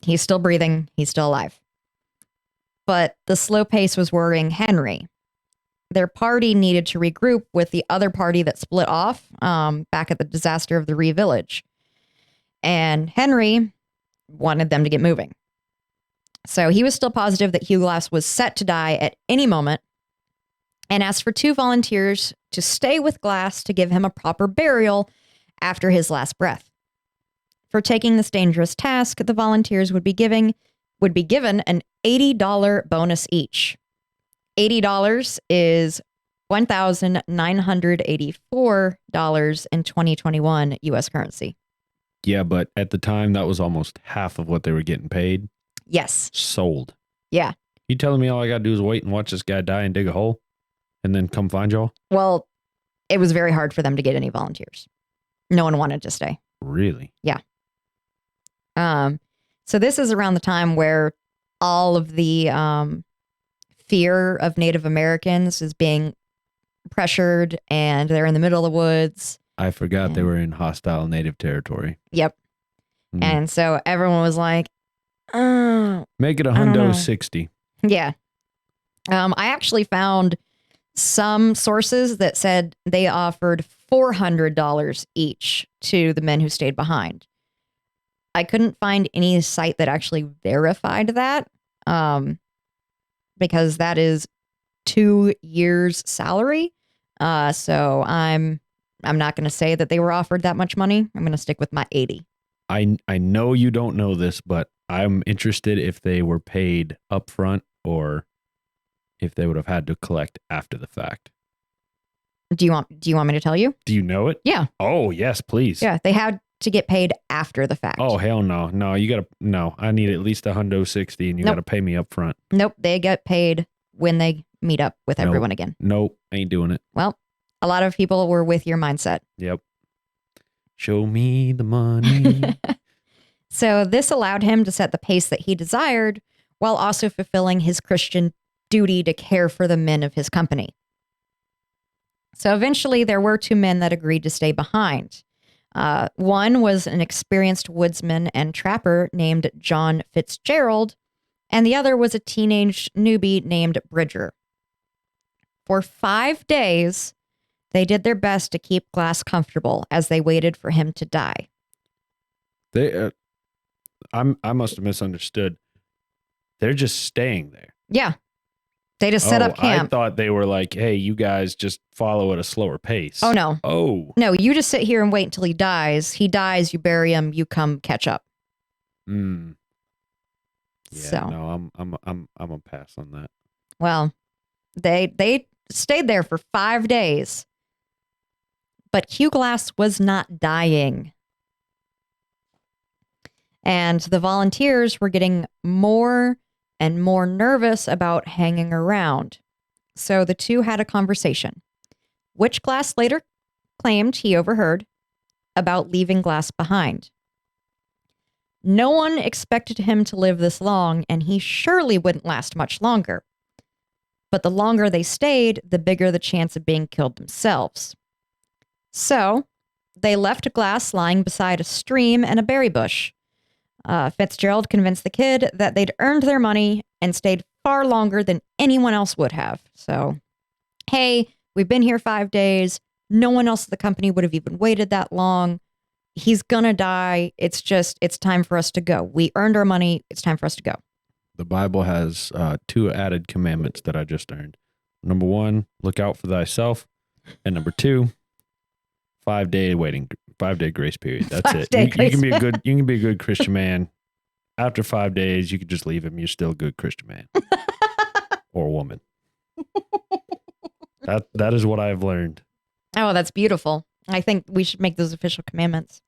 Speaker 3: He's still breathing. He's still alive. But the slow pace was worrying Henry. Their party needed to regroup with the other party that split off back at the disaster of the Ree Village. And Henry wanted them to get moving. So he was still positive that Hugh Glass was set to die at any moment and asked for 2 volunteers to stay with Glass to give him a proper burial after his last breath. For taking this dangerous task, the volunteers would be given an $80 bonus each. $80 is $1,984 in 2021 U.S. currency.
Speaker 2: Yeah, but at the time, that was almost half of what they were getting paid.
Speaker 3: Yes.
Speaker 2: Sold.
Speaker 3: Yeah.
Speaker 2: You telling me all I got to do is wait and watch this guy die and dig a hole and then come find y'all?
Speaker 3: Well, it was very hard for them to get any volunteers. No one wanted to stay.
Speaker 2: Really?
Speaker 3: Yeah. So this is around the time where all of the fear of Native Americans is being pressured, and they're in the middle of the woods.
Speaker 2: I forgot they were in hostile native territory.
Speaker 3: Yep.
Speaker 2: Mm.
Speaker 3: And so everyone was like, oh,
Speaker 2: Make it a
Speaker 3: I don't know.
Speaker 2: hundo 60.
Speaker 3: Yeah. I actually found some sources that said they offered $400 each to the men who stayed behind. I couldn't find any site that actually verified that, because that is 2 years' salary. So I'm not going to say that they were offered that much money. I'm going to stick with my 80.
Speaker 2: I know you don't know this, but I'm interested if they were paid upfront or if they would have had to collect after the fact.
Speaker 3: Do you want me to tell you?
Speaker 2: Do you know it?
Speaker 3: Yeah.
Speaker 2: Oh, yes, please.
Speaker 3: Yeah, they had to get paid after the fact.
Speaker 2: Oh, hell no. No, I need at least a hundo 60 and you
Speaker 3: Nope.
Speaker 2: got to pay me up front.
Speaker 3: Nope, they get paid when they meet up with everyone again.
Speaker 2: Nope, ain't doing it.
Speaker 3: Well, a lot of people were with your mindset.
Speaker 2: Yep. Show me the money.
Speaker 3: So this allowed him to set the pace that he desired while also fulfilling his Christian duty to care for the men of his company. So eventually there were 2 men that agreed to stay behind. One was an experienced woodsman and trapper named John Fitzgerald, and the other was a teenage newbie named Bridger. For 5 days, they did their best to keep Glass comfortable as they waited for him to die.
Speaker 2: I must have misunderstood. They're just staying there.
Speaker 3: Yeah. They just set up camp.
Speaker 2: I thought they were like, hey, you guys just follow at a slower pace.
Speaker 3: Oh, no.
Speaker 2: Oh.
Speaker 3: No, you just sit here and wait until he dies. He dies, you bury him, you come catch up.
Speaker 2: Yeah,
Speaker 3: So.
Speaker 2: no, I'm a pass on that.
Speaker 3: Well, they stayed there for 5 days. But Hugh Glass was not dying. And the volunteers were getting more and more nervous about hanging around. So the 2 had a conversation, which Glass later claimed he overheard, about leaving Glass behind. No one expected him to live this long, and he surely wouldn't last much longer. But the longer they stayed, the bigger the chance of being killed themselves. So they left Glass lying beside a stream and a berry bush. Fitzgerald convinced the kid that they'd earned their money and stayed far longer than anyone else would have. So, hey, we've been here 5 days. No one else at the company would have even waited that long. He's gonna die. It's time for us to go. We earned our money. It's time for us to go.
Speaker 2: The Bible has 2 added commandments that I just earned. Number 1, look out for thyself. And number 2, 5 day grace period. That's it. You can be a good Christian man. After 5 days, you can just leave him. You're still a good Christian man or woman. That is what I've learned.
Speaker 3: Oh, that's beautiful. I think we should make those official commandments.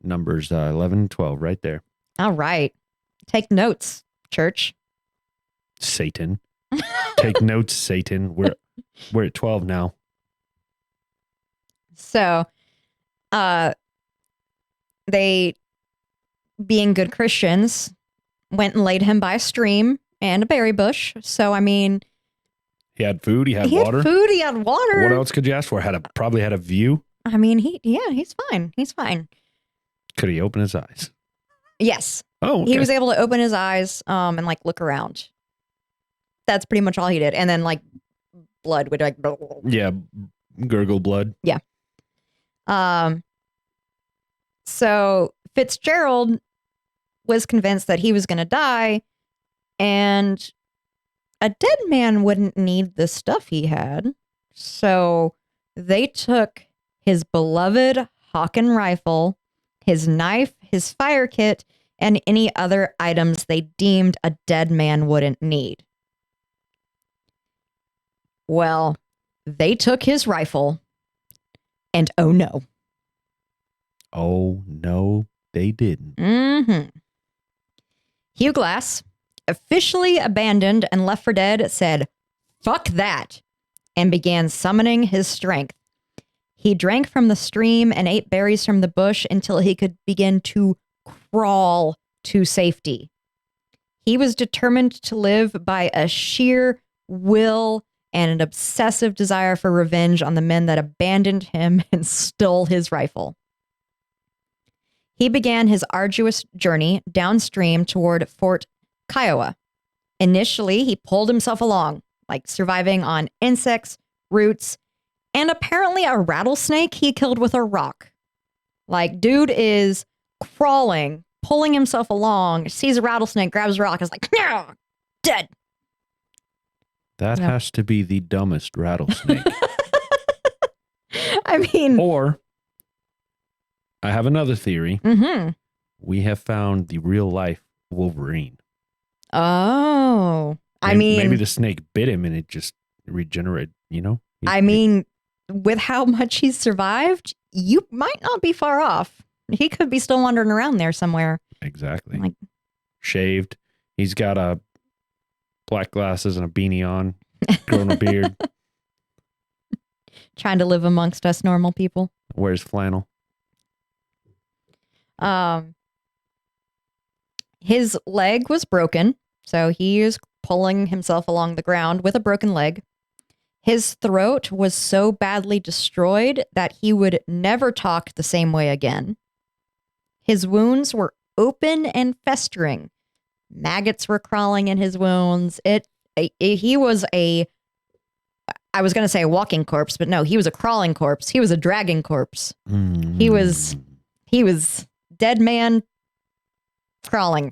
Speaker 2: Numbers 11 and 12 right there.
Speaker 3: All right. Take notes, church.
Speaker 2: Satan. Take notes, Satan. We're at 12 now.
Speaker 3: So, they, being good Christians, went and laid him by a stream and a berry bush. So, I mean,
Speaker 2: He had food. He had
Speaker 3: he
Speaker 2: water.
Speaker 3: had food, he had water.
Speaker 2: What else could you ask for? Probably had a view.
Speaker 3: I mean, he's fine. He's fine.
Speaker 2: Could he open his eyes?
Speaker 3: Yes.
Speaker 2: Oh, okay.
Speaker 3: He was able to open his eyes and like look around. That's pretty much all he did. And then like blood would like
Speaker 2: Yeah, gurgle blood.
Speaker 3: Yeah. So Fitzgerald was convinced that he was going to die, and a dead man wouldn't need the stuff he had. So they took his beloved Hawken rifle, his knife, his fire kit, and any other items they deemed a dead man wouldn't need. Well, they took his rifle, and oh no.
Speaker 2: Oh, no, they didn't.
Speaker 3: Mm-hmm. Hugh Glass, officially abandoned and left for dead, said, "Fuck that," and began summoning his strength. He drank from the stream and ate berries from the bush until he could begin to crawl to safety. He was determined to live by a sheer will and an obsessive desire for revenge on the men that abandoned him and stole his rifle. He began his arduous journey downstream toward Fort Kiowa. Initially, he pulled himself along, like surviving on insects, roots, and apparently a rattlesnake he killed with a rock. Like, dude is crawling, pulling himself along, sees a rattlesnake, grabs a rock, is like, "Nyah, dead."
Speaker 2: That
Speaker 3: Yeah.
Speaker 2: has to be the dumbest rattlesnake.
Speaker 3: I mean,
Speaker 2: Or, I have another theory.
Speaker 3: mm-hmm.
Speaker 2: We have found the real life Wolverine.
Speaker 3: Oh, I mean,
Speaker 2: maybe the snake bit him and it just regenerated, you know?
Speaker 3: I mean, with how much he's survived, you might not be far off. He could be still wandering around there somewhere.
Speaker 2: Exactly.
Speaker 3: Like,
Speaker 2: shaved. He's got a black glasses and a beanie on, growing a beard,
Speaker 3: trying to live amongst us normal people.
Speaker 2: wears flannel.
Speaker 3: His leg was broken, so he is pulling himself along the ground with a broken leg. His throat was so badly destroyed that he would never talk the same way again. His wounds were open and festering. Maggots were crawling in his wounds. He was I was going to say a walking corpse, but no, he was a crawling corpse. He was a dragging corpse. He was dead man crawling.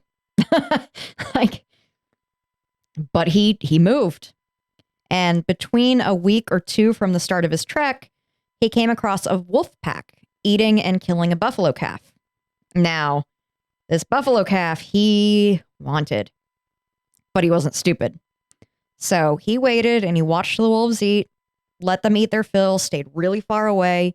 Speaker 3: But he moved. And between a week or two from the start of his trek, he came across a wolf pack eating and killing a buffalo calf. Now, this buffalo calf he wanted, but he wasn't stupid. So he waited and he watched the wolves eat, let them eat their fill, stayed really far away.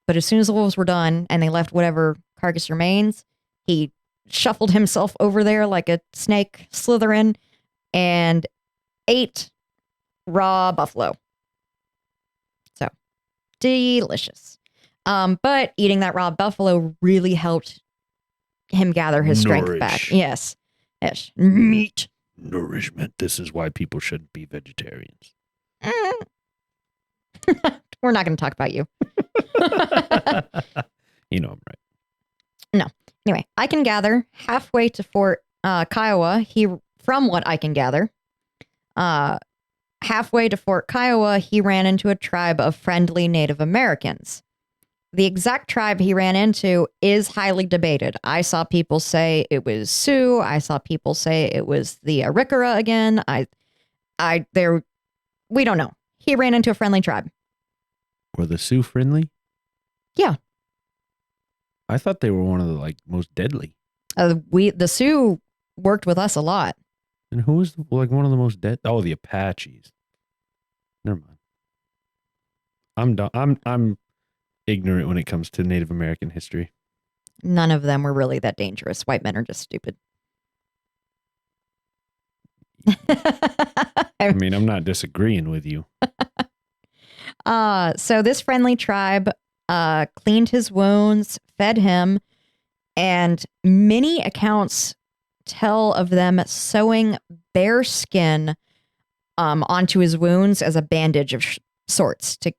Speaker 3: But as soon as the wolves were done and they left whatever carcass remains, he shuffled himself over there like a snake slithering and ate raw buffalo. So delicious. But eating that raw buffalo really helped him gather his strength back. Yes. Meat.
Speaker 2: Nourishment. This is why people shouldn't be vegetarians.
Speaker 3: We're not going to talk about you.
Speaker 2: You know I'm right.
Speaker 3: No. Anyway, I can gather halfway to Fort Kiowa. From what I can gather, halfway to Fort Kiowa, he ran into a tribe of friendly Native Americans. The exact tribe he ran into is highly debated. I saw people say it was Sioux. I saw people say it was the Arikara again. We don't know. He ran into a friendly tribe.
Speaker 2: Were the Sioux friendly?
Speaker 3: Yeah.
Speaker 2: I thought they were one of the most deadly.
Speaker 3: The Sioux worked with us a lot.
Speaker 2: And who was one of the most dead? Oh, the Apaches. Never mind. I'm done. I'm ignorant when it comes to Native American history.
Speaker 3: None of them were really that dangerous. White men are just stupid.
Speaker 2: I mean, I'm not disagreeing with you.
Speaker 3: So this friendly tribe cleaned his wounds, fed him, and many accounts tell of them sewing bear skin onto his wounds as a bandage of sorts to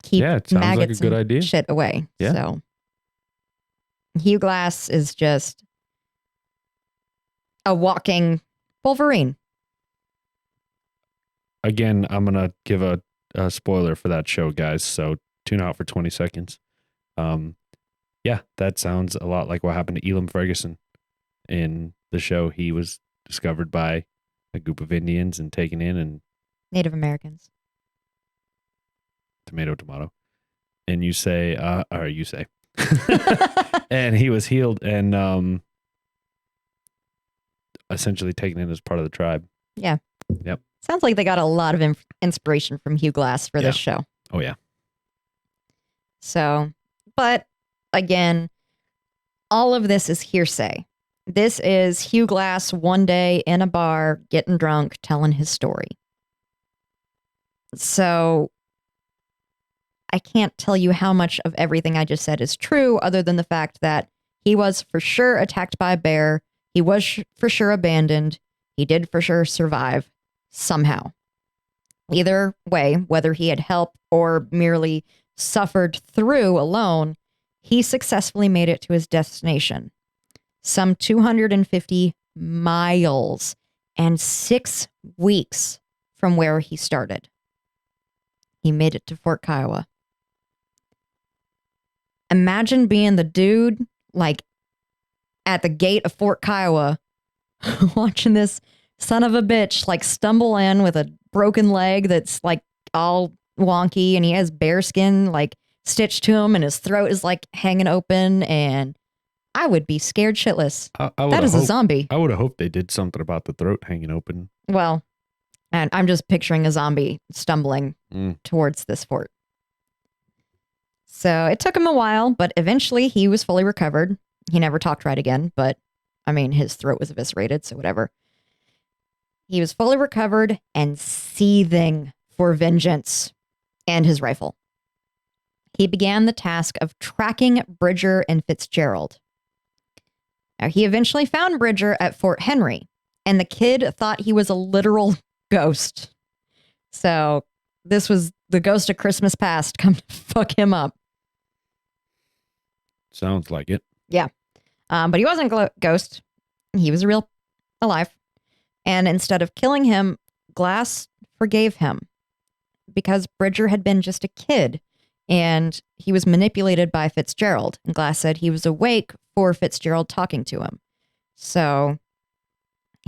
Speaker 3: keep
Speaker 2: It sounds like a
Speaker 3: maggots
Speaker 2: good
Speaker 3: and
Speaker 2: idea.
Speaker 3: shit away.
Speaker 2: Yeah.
Speaker 3: So Hugh Glass is just a walking Wolverine.
Speaker 2: Again, I'm gonna give a spoiler for that show, guys. So tune out for 20 seconds. Yeah, that sounds a lot like what happened to Elam Ferguson in the show. He was discovered by a group of Indians and taken in, and
Speaker 3: Native Americans.
Speaker 2: tomato, and you say, and he was healed and essentially taken in as part of the tribe.
Speaker 3: Yeah.
Speaker 2: Yep.
Speaker 3: Sounds like they got a lot of inspiration from Hugh Glass for this show.
Speaker 2: Oh yeah.
Speaker 3: So, but again, all of this is hearsay. This is Hugh Glass one day in a bar, getting drunk, telling his story. So I can't tell you how much of everything I just said is true, other than the fact that he was for sure attacked by a bear. He was for sure abandoned. He did for sure survive somehow. Either way, whether he had help or merely suffered through alone, he successfully made it to his destination. Some 250 miles and 6 weeks from where he started. He made it to Fort Kiowa. Imagine being the dude, like, at the gate of Fort Kiowa, watching this son of a bitch, like, stumble in with a broken leg that's, like, all wonky, and he has bear skin, like, stitched to him, and his throat is, like, hanging open, and I would be scared shitless. That is a zombie.
Speaker 2: I would have hoped they did something about the throat hanging open.
Speaker 3: Well, and I'm just picturing a zombie stumbling towards this fort. So it took him a while, but eventually he was fully recovered. He never talked right again, but I mean, his throat was eviscerated, so whatever. He was fully recovered and seething for vengeance and his rifle. He began the task of tracking Bridger and Fitzgerald. Now, he eventually found Bridger at Fort Henry, and the kid thought he was a literal ghost. So this was the ghost of Christmas past come to fuck him up.
Speaker 2: Sounds like it.
Speaker 3: Yeah. But he wasn't a ghost. He was alive. And instead of killing him, Glass forgave him because Bridger had been just a kid and he was manipulated by Fitzgerald. And Glass said he was awake for Fitzgerald talking to him. So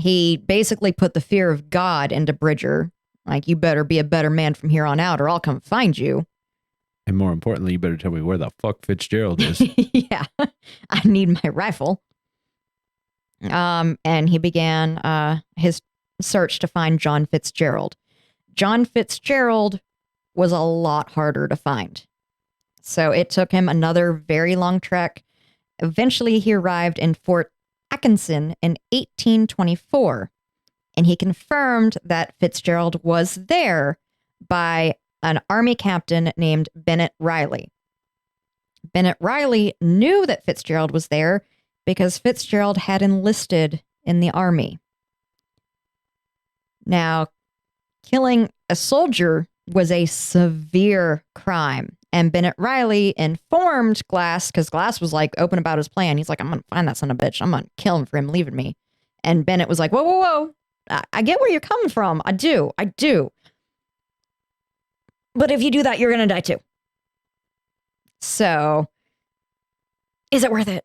Speaker 3: he basically put the fear of God into Bridger. Like, you better be a better man from here on out or I'll come find you.
Speaker 2: And more importantly, you better tell me where the fuck Fitzgerald is.
Speaker 3: Yeah, I need my rifle. And he began his search to find John Fitzgerald. John Fitzgerald was a lot harder to find. So it took him another very long trek. Eventually, he arrived in Fort Atkinson in 1824, and he confirmed that Fitzgerald was there by an army captain named Bennett Riley. Bennett Riley knew that Fitzgerald was there because Fitzgerald had enlisted in the army. Now, killing a soldier was a severe crime, and Bennett Riley informed Glass, because Glass was like open about his plan. He's like, I'm going to find that son of a bitch. I'm going to kill him for him leaving me. And Bennett was like, whoa, whoa, whoa. I get where you're coming from. I do. But if you do that, you're going to die too. So, is it worth it?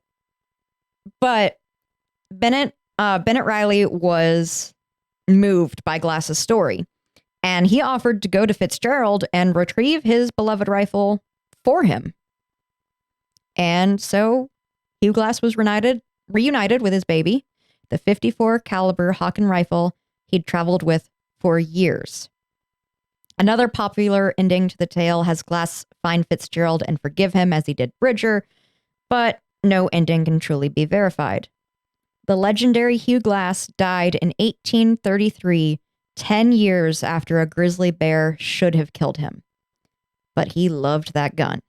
Speaker 3: But Bennett Riley was moved by Glass's story, and he offered to go to Fitzgerald and retrieve his beloved rifle for him. And so Hugh Glass was reunited with his baby, the 54 caliber Hawken rifle he'd traveled with for years. Another popular ending to the tale has Glass find Fitzgerald and forgive him as he did Bridger, but no ending can truly be verified. The legendary Hugh Glass died in 1833, 10 years after a grizzly bear should have killed him. But he loved that gun.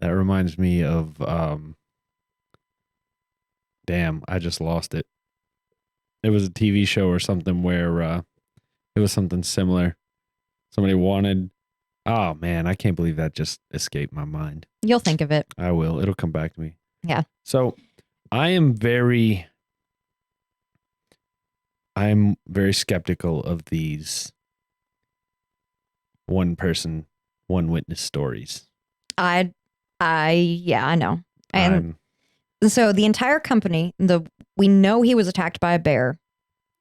Speaker 2: That reminds me of, damn, I just lost it. It was a TV show or something where it was something similar. Somebody wanted, oh man, I can't believe that just escaped my mind.
Speaker 3: You'll think of it.
Speaker 2: I will. It'll come back to me.
Speaker 3: Yeah.
Speaker 2: So I'm very skeptical of these one person, one witness stories.
Speaker 3: Yeah, I know. And so the entire company, we know he was attacked by a bear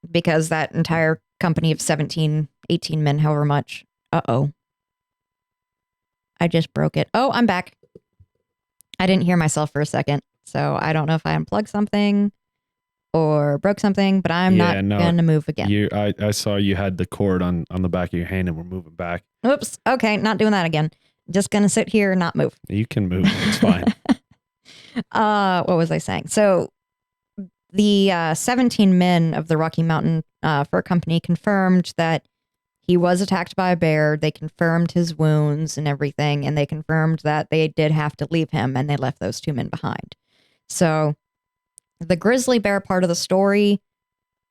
Speaker 3: because that entire company of 17, 18 men, however much. Uh-oh. I just broke it. Oh, I'm back. I didn't hear myself for a second. So I don't know if I unplugged something or broke something, but I'm not going to move again.
Speaker 2: I saw you had the cord on the back of your hand and we're moving back.
Speaker 3: Oops. Okay. Not doing that again. Just going to sit here and not move.
Speaker 2: You can move. It's fine.
Speaker 3: What was I saying? So the 17 men of the Rocky Mountain Fur Company confirmed that he was attacked by a bear. They confirmed his wounds and everything, and they confirmed that they did have to leave him, and they left those 2 men behind. So the grizzly bear part of the story,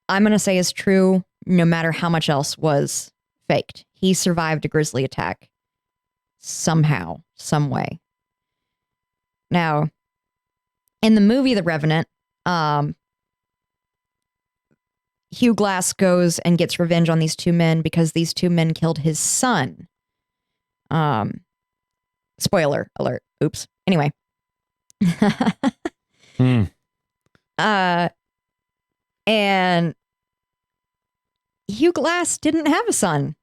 Speaker 3: I'm going to say is true, no matter how much else was faked. He survived a grizzly attack somehow, some way. Now, in the movie The Revenant, Hugh Glass goes and gets revenge on these 2 men because these 2 men killed his son. Spoiler alert. Oops. Anyway. And Hugh Glass didn't have a son.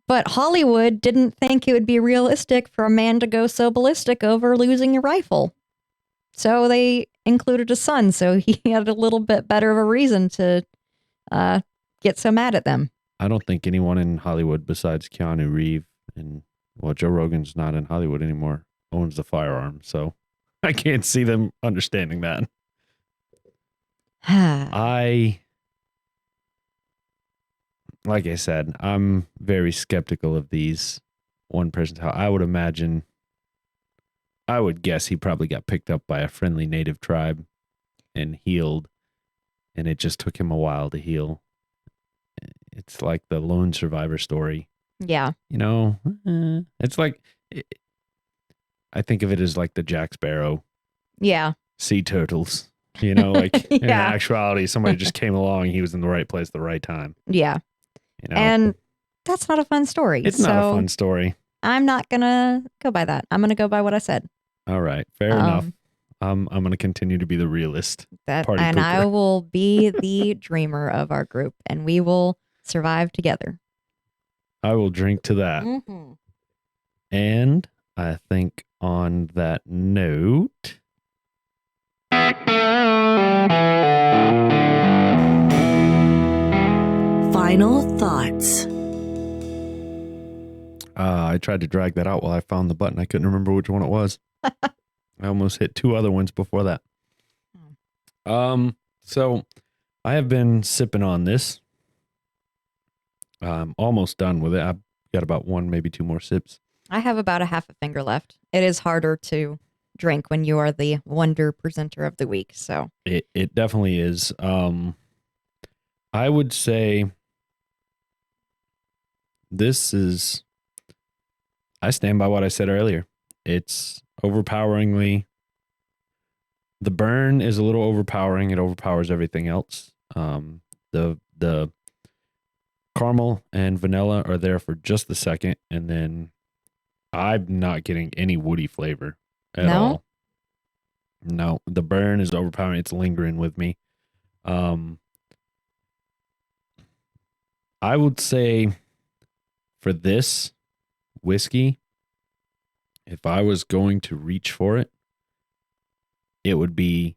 Speaker 3: But Hollywood didn't think it would be realistic for a man to go so ballistic over losing a rifle. So they included a son, so he had a little bit better of a reason to get so mad at them.
Speaker 2: I don't think anyone in Hollywood besides Keanu Reeves and, well, Joe Rogan's not in Hollywood anymore, owns the firearm. So I can't see them understanding that. Like I said, I'm very skeptical of these one person. I would guess he probably got picked up by a friendly native tribe and healed, and it just took him a while to heal. It's like the lone survivor story.
Speaker 3: Yeah.
Speaker 2: You know, it's like, I think of it as like the Jack Sparrow.
Speaker 3: Yeah.
Speaker 2: Sea turtles. You know, like
Speaker 3: yeah.
Speaker 2: In actuality, somebody just came along. He was in the right place at the right time.
Speaker 3: Yeah.
Speaker 2: You know?
Speaker 3: And that's not a fun story.
Speaker 2: It's not a fun story.
Speaker 3: I'm not going to go by that. I'm going to go by what I said.
Speaker 2: All right. Fair enough. I'm going to continue to be the realist.
Speaker 3: I will be the dreamer of our group, and we will survive together.
Speaker 2: I will drink to that.
Speaker 3: Mm-hmm.
Speaker 2: And I think on that note,
Speaker 1: final thoughts.
Speaker 2: I tried to drag that out while I found the button. I couldn't remember which one it was. I almost hit 2 other ones before that. So I have been sipping on this. I'm almost done with it. I've got about 1, maybe 2 more sips.
Speaker 3: I have about a half a finger left. It is harder to drink when you are the wonder presenter of the week. So
Speaker 2: it definitely is. I would say I stand by what I said earlier. It's overpoweringly, the burn is a little overpowering. It overpowers everything else. The caramel and vanilla are there for just the second, and then I'm not getting any woody flavor at all. No, the burn is overpowering. It's lingering with me. I would say for this whiskey, if I was going to reach for it, it would be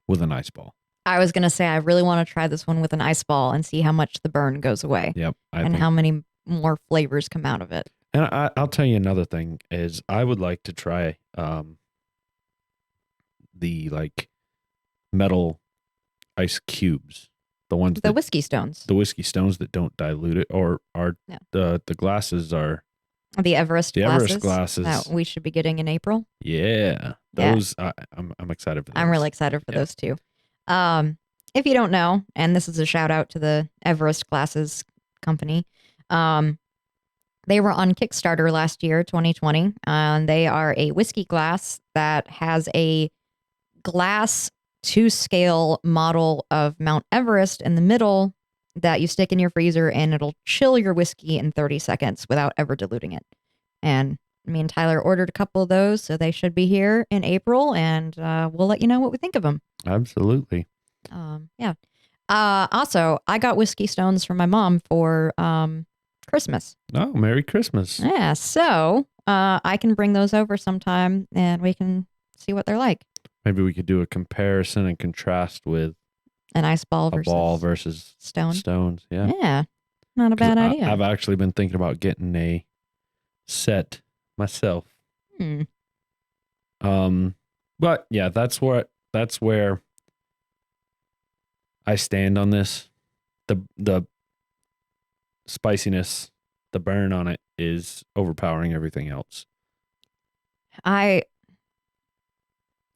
Speaker 2: with an ice ball.
Speaker 3: I was going to say, I really want to try this one with an ice ball and see how much the burn goes away.
Speaker 2: Yep.
Speaker 3: How many more flavors come out of it.
Speaker 2: And I'll tell you another thing is I would like to try the like metal ice cubes. The ones
Speaker 3: The
Speaker 2: that,
Speaker 3: whiskey stones.
Speaker 2: the whiskey stones that don't dilute it, or are
Speaker 3: No.
Speaker 2: the glasses are
Speaker 3: The Everest
Speaker 2: the
Speaker 3: glasses.
Speaker 2: Everest glasses.
Speaker 3: That we should be getting in April.
Speaker 2: Yeah,
Speaker 3: Yeah.
Speaker 2: those I'm excited for those.
Speaker 3: I'm really excited for those too. If you don't know, and this is a shout out to the Everest Glasses company, they were on Kickstarter last year, 2020, and they are a whiskey glass that has a glass to scale model of Mount Everest in the middle that you stick in your freezer, and it'll chill your whiskey in 30 seconds without ever diluting it. And me and Tyler ordered a couple of those, so they should be here in April, and we'll let you know what we think of them.
Speaker 2: Absolutely.
Speaker 3: Yeah. Also, I got whiskey stones from my mom for Christmas.
Speaker 2: Oh, Merry Christmas.
Speaker 3: Yeah, so I can bring those over sometime, and we can see what they're like.
Speaker 2: Maybe we could do a comparison and contrast with
Speaker 3: An ice ball
Speaker 2: a
Speaker 3: versus
Speaker 2: ball versus
Speaker 3: stone.
Speaker 2: stones. Yeah.
Speaker 3: Yeah, not a
Speaker 2: 'Cause
Speaker 3: bad idea.
Speaker 2: I've actually been thinking about getting a set myself. But yeah, that's where I stand on this. The spiciness, the burn on it is overpowering everything else.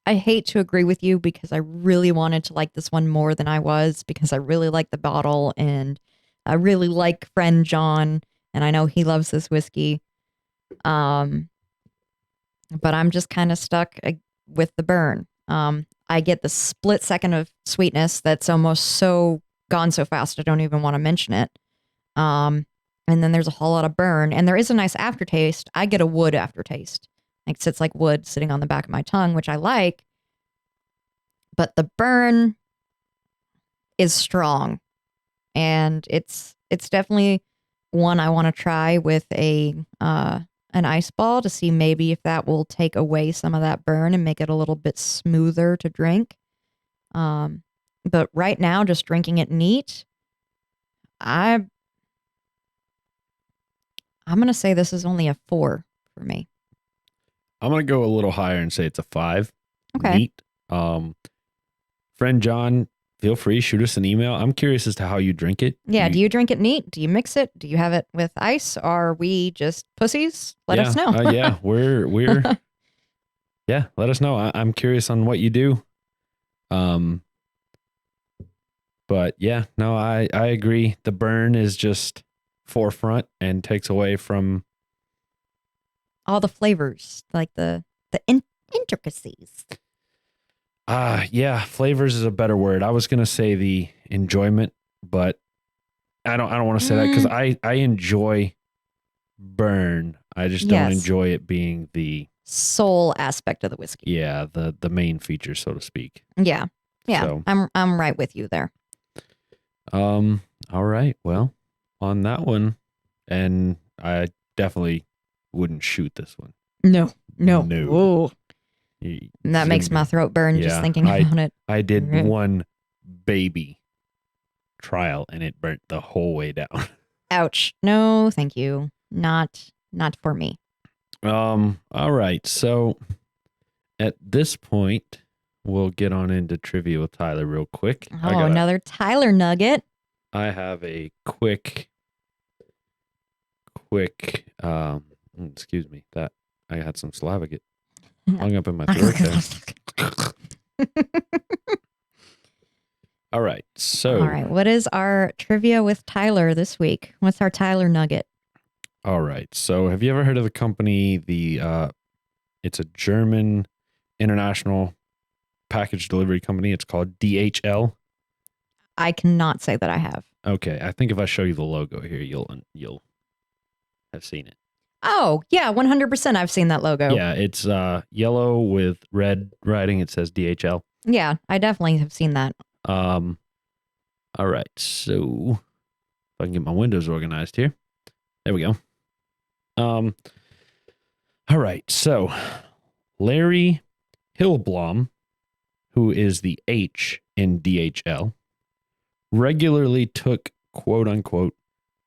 Speaker 3: I hate to agree with you because I really wanted to like this one more than I was, because I really like the bottle and I really like friend John, and I know he loves this whiskey. But I'm just kind of stuck with the burn. I get the split second of sweetness that's almost so gone so fast I don't even want to mention it. And then there's a whole lot of burn, and there is a nice aftertaste. I get a wood aftertaste. Like, it sits like wood sitting on the back of my tongue, which I like. But the burn is strong, and it's definitely one I want to try with an ice ball to see maybe if that will take away some of that burn and make it a little bit smoother to drink. But right now, just drinking it neat, I'm gonna say this is only a 4 for me.
Speaker 2: I'm gonna go a little higher and say it's a 5.
Speaker 3: Okay.
Speaker 2: Neat. Friend John, feel free, shoot us an email. I'm curious as to how you drink it.
Speaker 3: Yeah. Do you drink it neat? Do you mix it? Do you have it with ice? Are we just pussies? Let us know.
Speaker 2: Yeah, we're yeah. Let us know. I'm curious on what you do. But yeah, no, I agree. The burn is just forefront and takes away from
Speaker 3: All the flavors, like the intricacies.
Speaker 2: Yeah, flavors is a better word. I was gonna say the enjoyment, but I don't want to say that because I enjoy burn. I just don't enjoy it being the
Speaker 3: soul aspect of the whiskey.
Speaker 2: Yeah, the main feature, so to speak.
Speaker 3: Yeah.
Speaker 2: So,
Speaker 3: I'm right with you there.
Speaker 2: all right. Well, on that one, and I definitely wouldn't shoot this one.
Speaker 3: No.
Speaker 2: No.
Speaker 3: That makes my throat burn just thinking about it.
Speaker 2: I did one baby trial and it burnt the whole way down.
Speaker 3: Ouch. No, thank you. Not for me.
Speaker 2: All right. So at this point, we'll get on into trivia with Tyler real quick.
Speaker 3: Oh, another Tyler nugget.
Speaker 2: I have a quick excuse me, that I had some saliva get hung up in my throat there. All right. So,
Speaker 3: what is our trivia with Tyler this week? What's our Tyler nugget?
Speaker 2: All right. So, have you ever heard of the company, it's a German international package delivery company. It's called DHL.
Speaker 3: I cannot say that I have.
Speaker 2: Okay. I think if I show you the logo here, you'll have seen it.
Speaker 3: Oh, yeah, 100%. I've seen that logo.
Speaker 2: Yeah, it's yellow with red writing. It says DHL.
Speaker 3: Yeah, I definitely have seen that.
Speaker 2: All right. So if I can get my windows organized here. There we go. All right. So Larry Hillblom, who is the H in DHL, regularly took quote unquote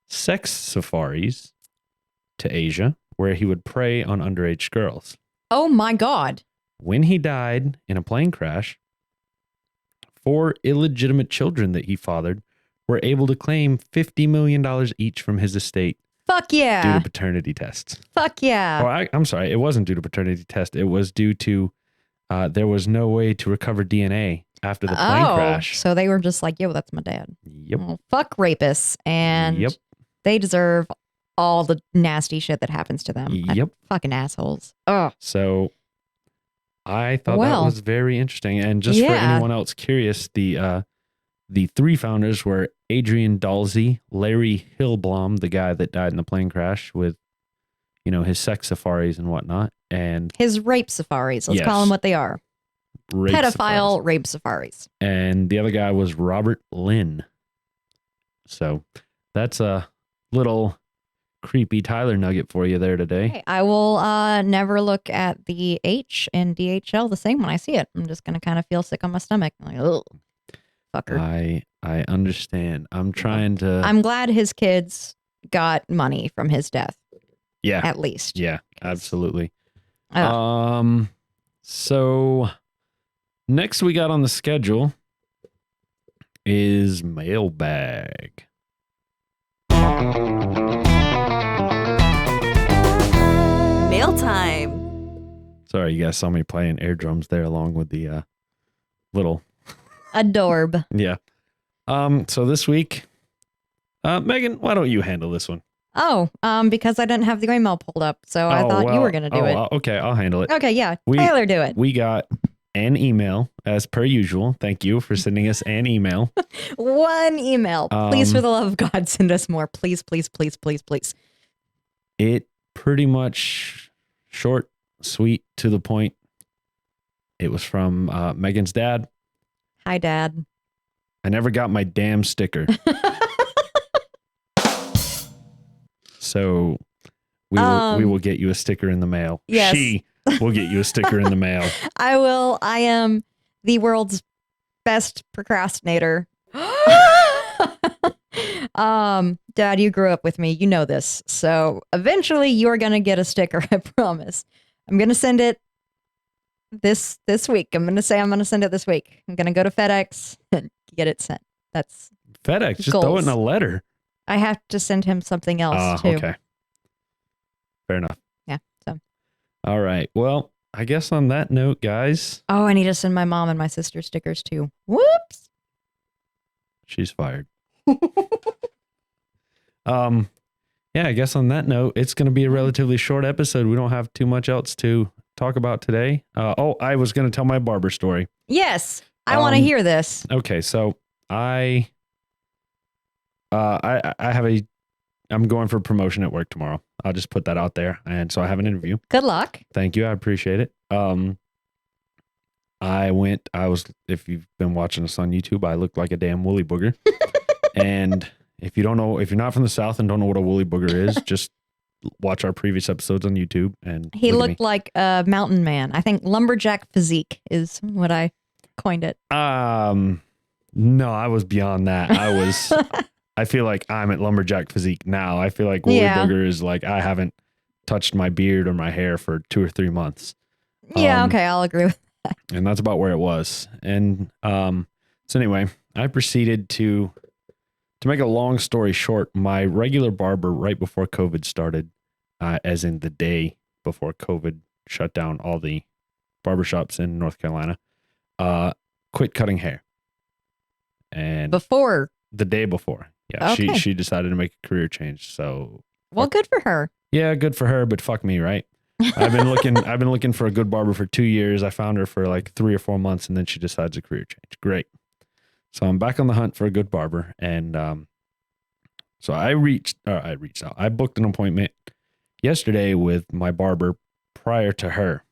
Speaker 2: sex safaris to Asia, where he would prey on underage girls.
Speaker 3: Oh my God.
Speaker 2: When he died in a plane crash, 4 illegitimate children that he fathered were able to claim $50 million each from his estate
Speaker 3: Fuck
Speaker 2: due
Speaker 3: yeah.
Speaker 2: to paternity tests.
Speaker 3: Fuck yeah.
Speaker 2: Oh, I'm sorry. It wasn't due to paternity test. It was due to there was no way to recover DNA after the plane crash.
Speaker 3: So they were just like, yo, that's my dad.
Speaker 2: Yep.
Speaker 3: Well, fuck rapists. And
Speaker 2: Yep.
Speaker 3: they deserve all the nasty shit that happens to them.
Speaker 2: Yep.
Speaker 3: Fucking assholes. Oh,
Speaker 2: So I thought that
Speaker 3: Well,
Speaker 2: was very interesting. And just for
Speaker 3: yeah.
Speaker 2: anyone else curious, the 3 founders were Adrian Dalsey, Larry Hillblom, the guy that died in the plane crash with, his sex safaris and whatnot, and
Speaker 3: his rape safaris. Let's
Speaker 2: Yes.
Speaker 3: call them what they are.
Speaker 2: rape
Speaker 3: Pedophile
Speaker 2: safaris.
Speaker 3: rape safaris.
Speaker 2: And the other guy was Robert Lynn. So that's a little creepy Tyler nugget for you there today.
Speaker 3: Hey, I will never look at the H in DHL the same when I see it. I'm just going to kind of feel sick on my stomach. I'm like, oh, fucker.
Speaker 2: I understand. I'm trying to.
Speaker 3: I'm glad his kids got money from his death,
Speaker 2: yeah.
Speaker 3: at least.
Speaker 2: Yeah. Absolutely.
Speaker 3: Ugh.
Speaker 2: So next we got on the schedule is mailbag.
Speaker 1: Mail time.
Speaker 2: Sorry, you guys saw me playing air drums there along with the little
Speaker 3: Adorb.
Speaker 2: yeah. So this week, Megan, why don't you handle this one?
Speaker 3: Oh, because I didn't have the email pulled up, so I thought you were going to do it.
Speaker 2: Okay, I'll handle it.
Speaker 3: Okay, yeah.
Speaker 2: We-
Speaker 3: Taylor, do it.
Speaker 2: We got an email as per usual. Thank you for sending us an email.
Speaker 3: One email. Please, for the love of God, send us more. Please, please, please, please, please.
Speaker 2: It pretty much short, sweet, to the point. It was from Megan's dad.
Speaker 3: Hi, Dad.
Speaker 2: I never got my damn sticker. So we will get you a sticker in the mail.
Speaker 3: Yes.
Speaker 2: She will get you a sticker in the mail.
Speaker 3: I will. I am the world's best procrastinator. Dad, you grew up with me. You know this. So eventually you're going to get a sticker. I promise. I'm going to send it this week. I'm going to say I'm going to send it this week. I'm going to go to FedEx and get it sent. That's
Speaker 2: FedEx, just throw it in a letter.
Speaker 3: I have to send him something else too.
Speaker 2: Okay. Fair enough.
Speaker 3: Yeah. So.
Speaker 2: All right. Well, I guess on that note, guys.
Speaker 3: Oh, I need to send my mom and my sister stickers too. Whoops.
Speaker 2: She's fired. Yeah, I guess on that note, it's going to be a relatively short episode. We don't have too much else to talk about today. I was going to tell my barber story.
Speaker 3: Yes. I want to hear this.
Speaker 2: Okay. So I I'm going for promotion at work tomorrow. I'll just put that out there. And so I have an interview.
Speaker 3: Good luck.
Speaker 2: Thank you. I appreciate it. If you've been watching us on YouTube, I looked like a damn woolly booger. And if you're not from the South and don't know what a woolly booger is, just watch our previous episodes on YouTube. And
Speaker 3: He looked like a mountain man. I think lumberjack physique is what I coined it.
Speaker 2: No, I was beyond that. I feel like I'm at lumberjack physique now. I feel like woolly booger is like I haven't touched my beard or my hair for 2 or 3 months.
Speaker 3: Yeah, okay, I'll agree with that.
Speaker 2: And that's about where it was. And so anyway, I proceeded to make a long story short, my regular barber right before COVID started, as in the day before COVID shut down all the barbershops in North Carolina, quit cutting hair. And
Speaker 3: Before.
Speaker 2: the day before. Yeah,
Speaker 3: Okay.
Speaker 2: she decided to make a career change. So
Speaker 3: Well, good for her.
Speaker 2: yeah, good for her, but fuck me, right? I've been looking for a good barber for 2 years. I found her for like 3 or 4 months, and then she decides a career change. Great. So I'm back on the hunt for a good barber, and so I reached out. I booked an appointment yesterday with my barber prior to her,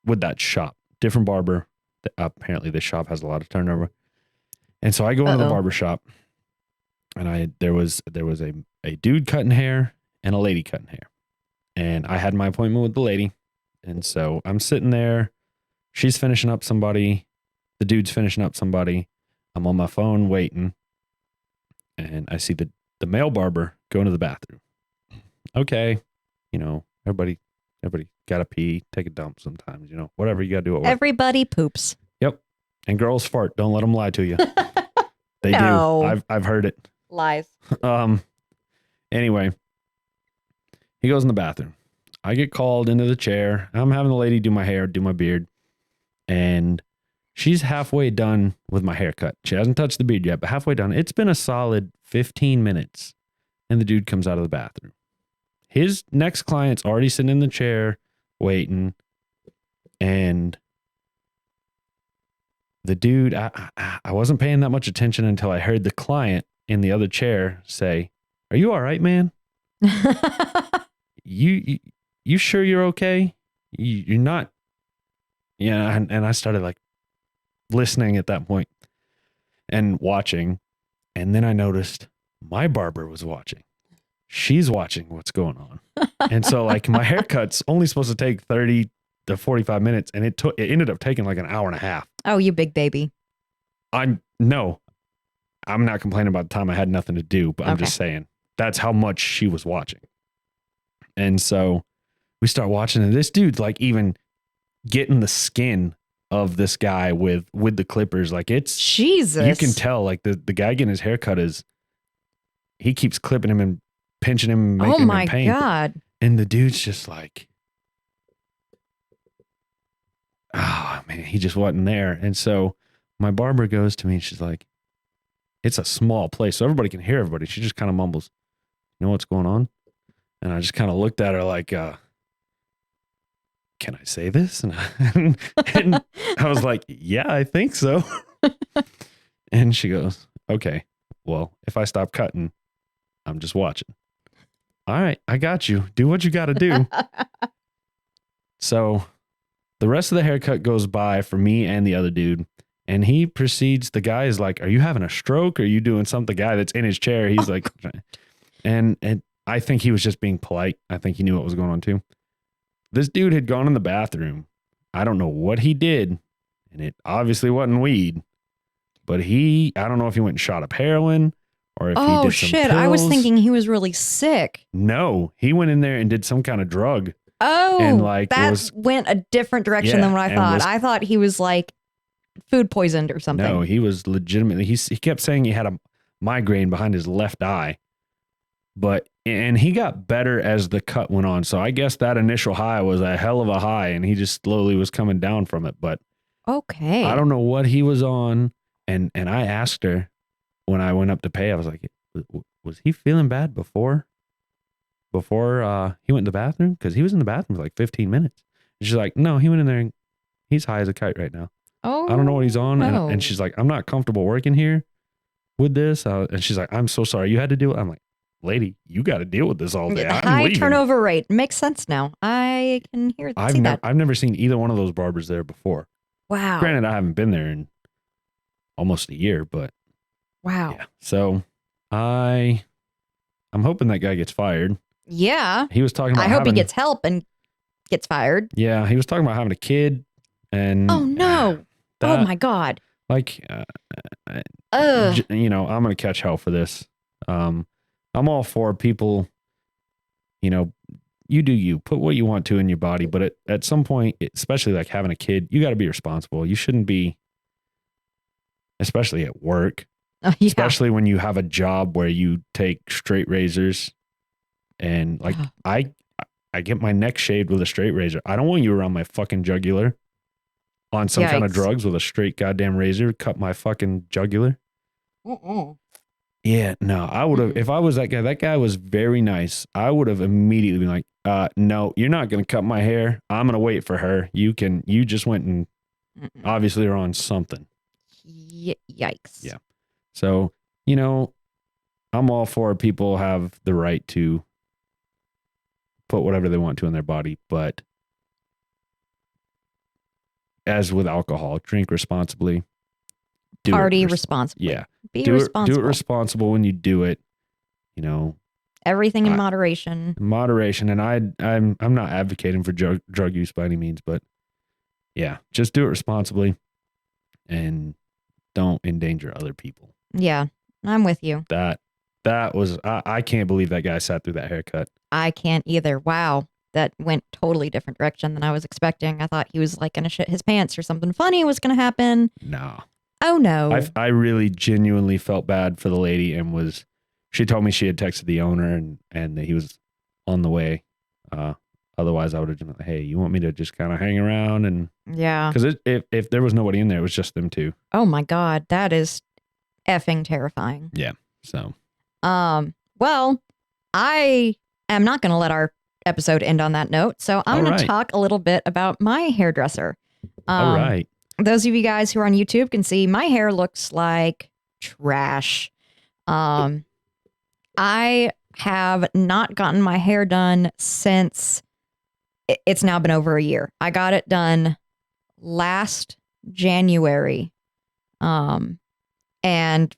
Speaker 2: with that shop. Different barber. Apparently, this shop has a lot of turnover, and so I go into the barber shop, and there was a dude cutting hair and a lady cutting hair. And I had my appointment with the lady. And so I'm sitting there. She's finishing up somebody. The dude's finishing up somebody. I'm on my phone waiting. And I see the male barber go into the bathroom. Okay. Everybody got to pee, take a dump sometimes, whatever you got to do at work.
Speaker 3: Everybody poops.
Speaker 2: Yep. And girls fart. Don't let them lie to you. They
Speaker 3: No.
Speaker 2: do. I've heard it.
Speaker 3: Lies.
Speaker 2: Anyway, he goes in the bathroom. I get called into the chair. I'm having the lady do my hair, do my beard, and she's halfway done with my haircut. She hasn't touched the beard yet, but halfway done. It's been a solid 15 minutes, and the dude comes out of the bathroom. His next client's already sitting in the chair waiting, and the dude, I wasn't paying that much attention until I heard the client in the other chair say, "Are you all right, man? You sure you're okay? You're not." Yeah. And I started like listening at that point and watching. And then I noticed my barber was watching. She's watching what's going on. And so like my haircut's only supposed to take 30 to 45 minutes. And it ended up taking like an hour and a half.
Speaker 3: Oh, you big baby.
Speaker 2: I'm not complaining about the time I had nothing to do, but I'm just saying that's how much she was watching. And so we start watching, and this dude's like even getting the skin of this guy with the clippers. Like it's
Speaker 3: Jesus.
Speaker 2: You can tell like the guy getting his haircut he keeps clipping him and pinching him, making him in pain.
Speaker 3: Oh my God.
Speaker 2: And the dude's just like, oh man, he just wasn't there. And so my barber goes to me and she's like, it's a small place, so everybody can hear everybody. She just kind of mumbles, "You know what's going on?" And I just kind of looked at her like, can I say this? And I was like, yeah, I think so. And she goes, okay, well, if I stop cutting, I'm just watching. All right, I got you. Do what you got to do. So the rest of the haircut goes by for me and the other dude. And he proceeds, the guy is like, "Are you having a stroke? Or are you doing something?" The guy that's in his chair, he's like, and I think he was just being polite. I think he knew what was going on too. This dude had gone in the bathroom. I don't know what he did. And it obviously wasn't weed. But I don't know if he went and shot up heroin or if he did some
Speaker 3: shit.
Speaker 2: pills.
Speaker 3: I was thinking he was really sick.
Speaker 2: No, he went in there and did some kind of drug.
Speaker 3: Oh,
Speaker 2: and like
Speaker 3: that went a different direction than what I thought. I thought he was like food poisoned or something.
Speaker 2: No, he was legitimately, he kept saying he had a migraine behind his left eye. And he got better as the cut went on. So I guess that initial high was a hell of a high and he just slowly was coming down from it. But
Speaker 3: okay,
Speaker 2: I don't know what he was on. And I asked her when I went up to pay, I was like, was he feeling bad before he went in the bathroom? Because he was in the bathroom for like 15 minutes. And she's like, no, he went in there and he's high as a kite right now.
Speaker 3: Oh,
Speaker 2: I don't know what he's on.
Speaker 3: no.
Speaker 2: And she's like, I'm not comfortable working here with this. And she's like, I'm so sorry you had to do it. I'm like, lady, you got to deal with this all day.
Speaker 3: The high turnover rate makes sense now. I can see that.
Speaker 2: I've never seen either one of those barbers there before.
Speaker 3: Wow.
Speaker 2: Granted, I haven't been there in almost a year, but
Speaker 3: wow.
Speaker 2: Yeah. So I'm hoping that guy gets fired.
Speaker 3: Yeah.
Speaker 2: He was talking about
Speaker 3: I hope he gets help and gets fired.
Speaker 2: Yeah, he was talking about having a kid and
Speaker 3: oh no. Oh my God.
Speaker 2: Like I'm gonna catch hell for this. I'm all for people, you do you, put what you want to in your body, but at some point, especially like having a kid, you got to be responsible. You shouldn't be, especially at work, especially when you have a job where you take straight razors and like I get my neck shaved with a straight razor. I don't want you around my fucking jugular on some kind of drugs with a straight goddamn razor, cut my fucking jugular. Yeah, no, I would have, if I was that guy was very nice. I would have immediately been like, no, you're not going to cut my hair. I'm going to wait for her. You just went and obviously are on something.
Speaker 3: Yikes.
Speaker 2: Yeah. So, I'm all for people have the right to put whatever they want to in their body, but as with alcohol, drink responsibly.
Speaker 3: Party responsibly.
Speaker 2: Yeah.
Speaker 3: Be responsible.
Speaker 2: Do it responsible when you do it.
Speaker 3: Everything in moderation.
Speaker 2: Moderation, and I'm not advocating for drug use by any means, but yeah, just do it responsibly and don't endanger other people.
Speaker 3: Yeah, I'm with you.
Speaker 2: That was I can't believe that guy sat through that haircut.
Speaker 3: I can't either. Wow. that went totally different direction than I was expecting. I thought he was like going to shit his pants or something funny was going to happen.
Speaker 2: No.
Speaker 3: Oh no.
Speaker 2: I really genuinely felt bad for the lady and she told me she had texted the owner and that he was on the way. Otherwise I would have been like, hey, you want me to just kind of hang around? And
Speaker 3: Yeah.
Speaker 2: because if there was nobody in there, it was just them two.
Speaker 3: Oh my God. That is effing terrifying.
Speaker 2: Yeah. So.
Speaker 3: Well, I am not going to let our episode end on that note. So I'm going to talk a little bit about my hairdresser.
Speaker 2: All right.
Speaker 3: Those of you guys who are on YouTube can see my hair looks like trash. I have not gotten my hair done since it's now been over a year. I got it done last January. And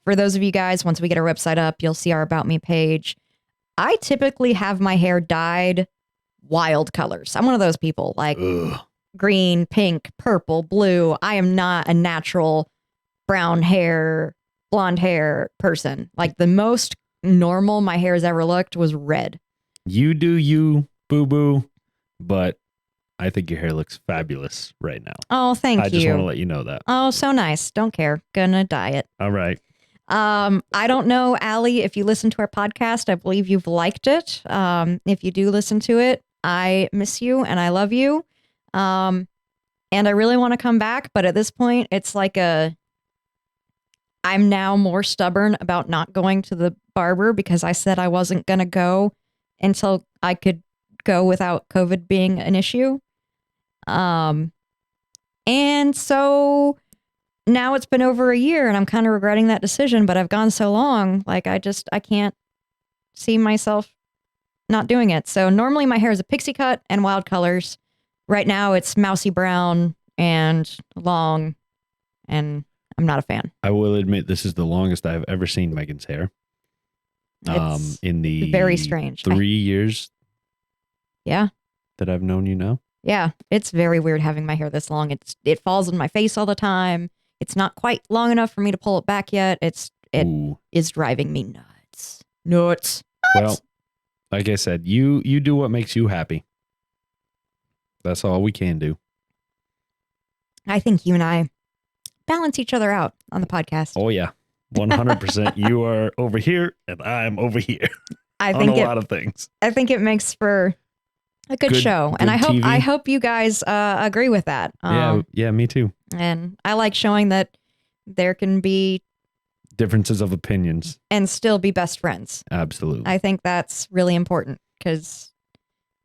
Speaker 3: for those of you guys, once we get our website up, you'll see our About Me page. I typically have my hair dyed wild colors. I'm one of those people like green, pink, purple, blue. I am not a natural brown hair, blonde hair person. Like the most normal my hair has ever looked was red.
Speaker 2: You do you, boo-boo, but I think your hair looks fabulous right now.
Speaker 3: Oh, thank you.
Speaker 2: I just want to let you know that.
Speaker 3: Oh, so nice. Don't care. Gonna dye it.
Speaker 2: All right.
Speaker 3: I don't know, Allie, if you listen to our podcast, I believe you've liked it. If you do listen to it, I miss you and I love you. And I really want to come back, but at this point, it's like I'm now more stubborn about not going to the barber because I said I wasn't going to go until I could go without COVID being an issue. And so now it's been over a year and I'm kind of regretting that decision, but I've gone so long, like I can't see myself not doing it. So normally my hair is a pixie cut and wild colors. Right now it's mousy brown and long, and I'm not a fan.
Speaker 2: I will admit this is the longest I've ever seen Megan's hair.
Speaker 3: It's
Speaker 2: in the
Speaker 3: very strange.
Speaker 2: 3 years.
Speaker 3: Yeah.
Speaker 2: That I've known you now.
Speaker 3: Yeah, it's very weird having my hair this long. It falls on my face all the time. It's not quite long enough for me to pull it back yet. It is driving me nuts. Nuts.
Speaker 2: Well, like I said, you do what makes you happy. That's all we can do.
Speaker 3: I think you and I balance each other out on the podcast.
Speaker 2: Oh yeah, 100%. You are over here and I'm over here.
Speaker 3: I think
Speaker 2: on a lot of things.
Speaker 3: I think it makes for a good show, and I hope you guys agree with that.
Speaker 2: Yeah, me too.
Speaker 3: And I like showing that there can be
Speaker 2: differences of opinions
Speaker 3: and still be best friends.
Speaker 2: Absolutely.
Speaker 3: I think that's really important because,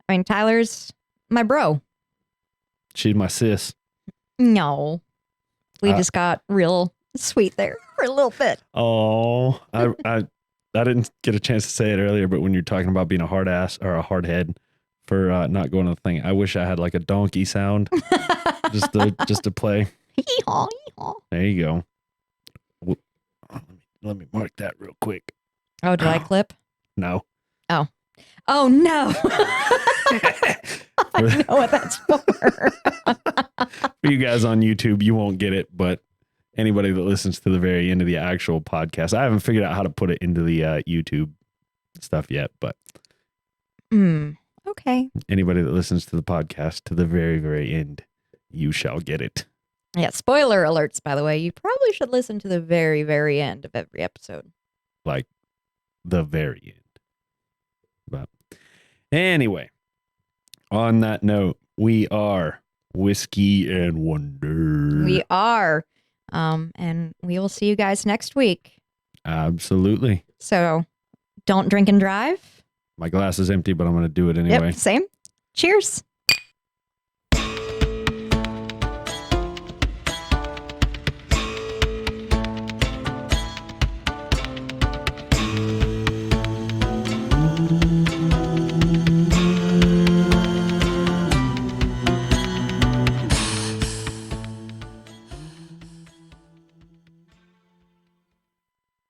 Speaker 3: I mean, Tyler's my bro.
Speaker 2: She's my sis.
Speaker 3: No, we just got real sweet there for a little bit.
Speaker 2: Oh, I didn't get a chance to say it earlier, but when you're talking about being a hard ass or a hard head for not going to the thing, I wish I had like a donkey sound just to play.
Speaker 3: Hee-haw, hee-haw.
Speaker 2: There you go. Let me mark that real quick.
Speaker 3: Oh, did I clip?
Speaker 2: No.
Speaker 3: Oh no. I know what that's for.
Speaker 2: For you guys on YouTube, you won't get it, but anybody that listens to the very end of the actual podcast, I haven't figured out how to put it into the YouTube stuff yet, but
Speaker 3: okay.
Speaker 2: Anybody that listens to the podcast to the very, very end, you shall get it.
Speaker 3: Yeah, spoiler alerts, by the way. You probably should listen to the very, very end of every episode.
Speaker 2: Like the very end. But anyway, on that note, we are Whiskey and Wonder.
Speaker 3: We are. And we will see you guys next week.
Speaker 2: Absolutely.
Speaker 3: So don't drink and drive.
Speaker 2: My glass is empty, but I'm going to do it anyway.
Speaker 3: Yep, same. Cheers.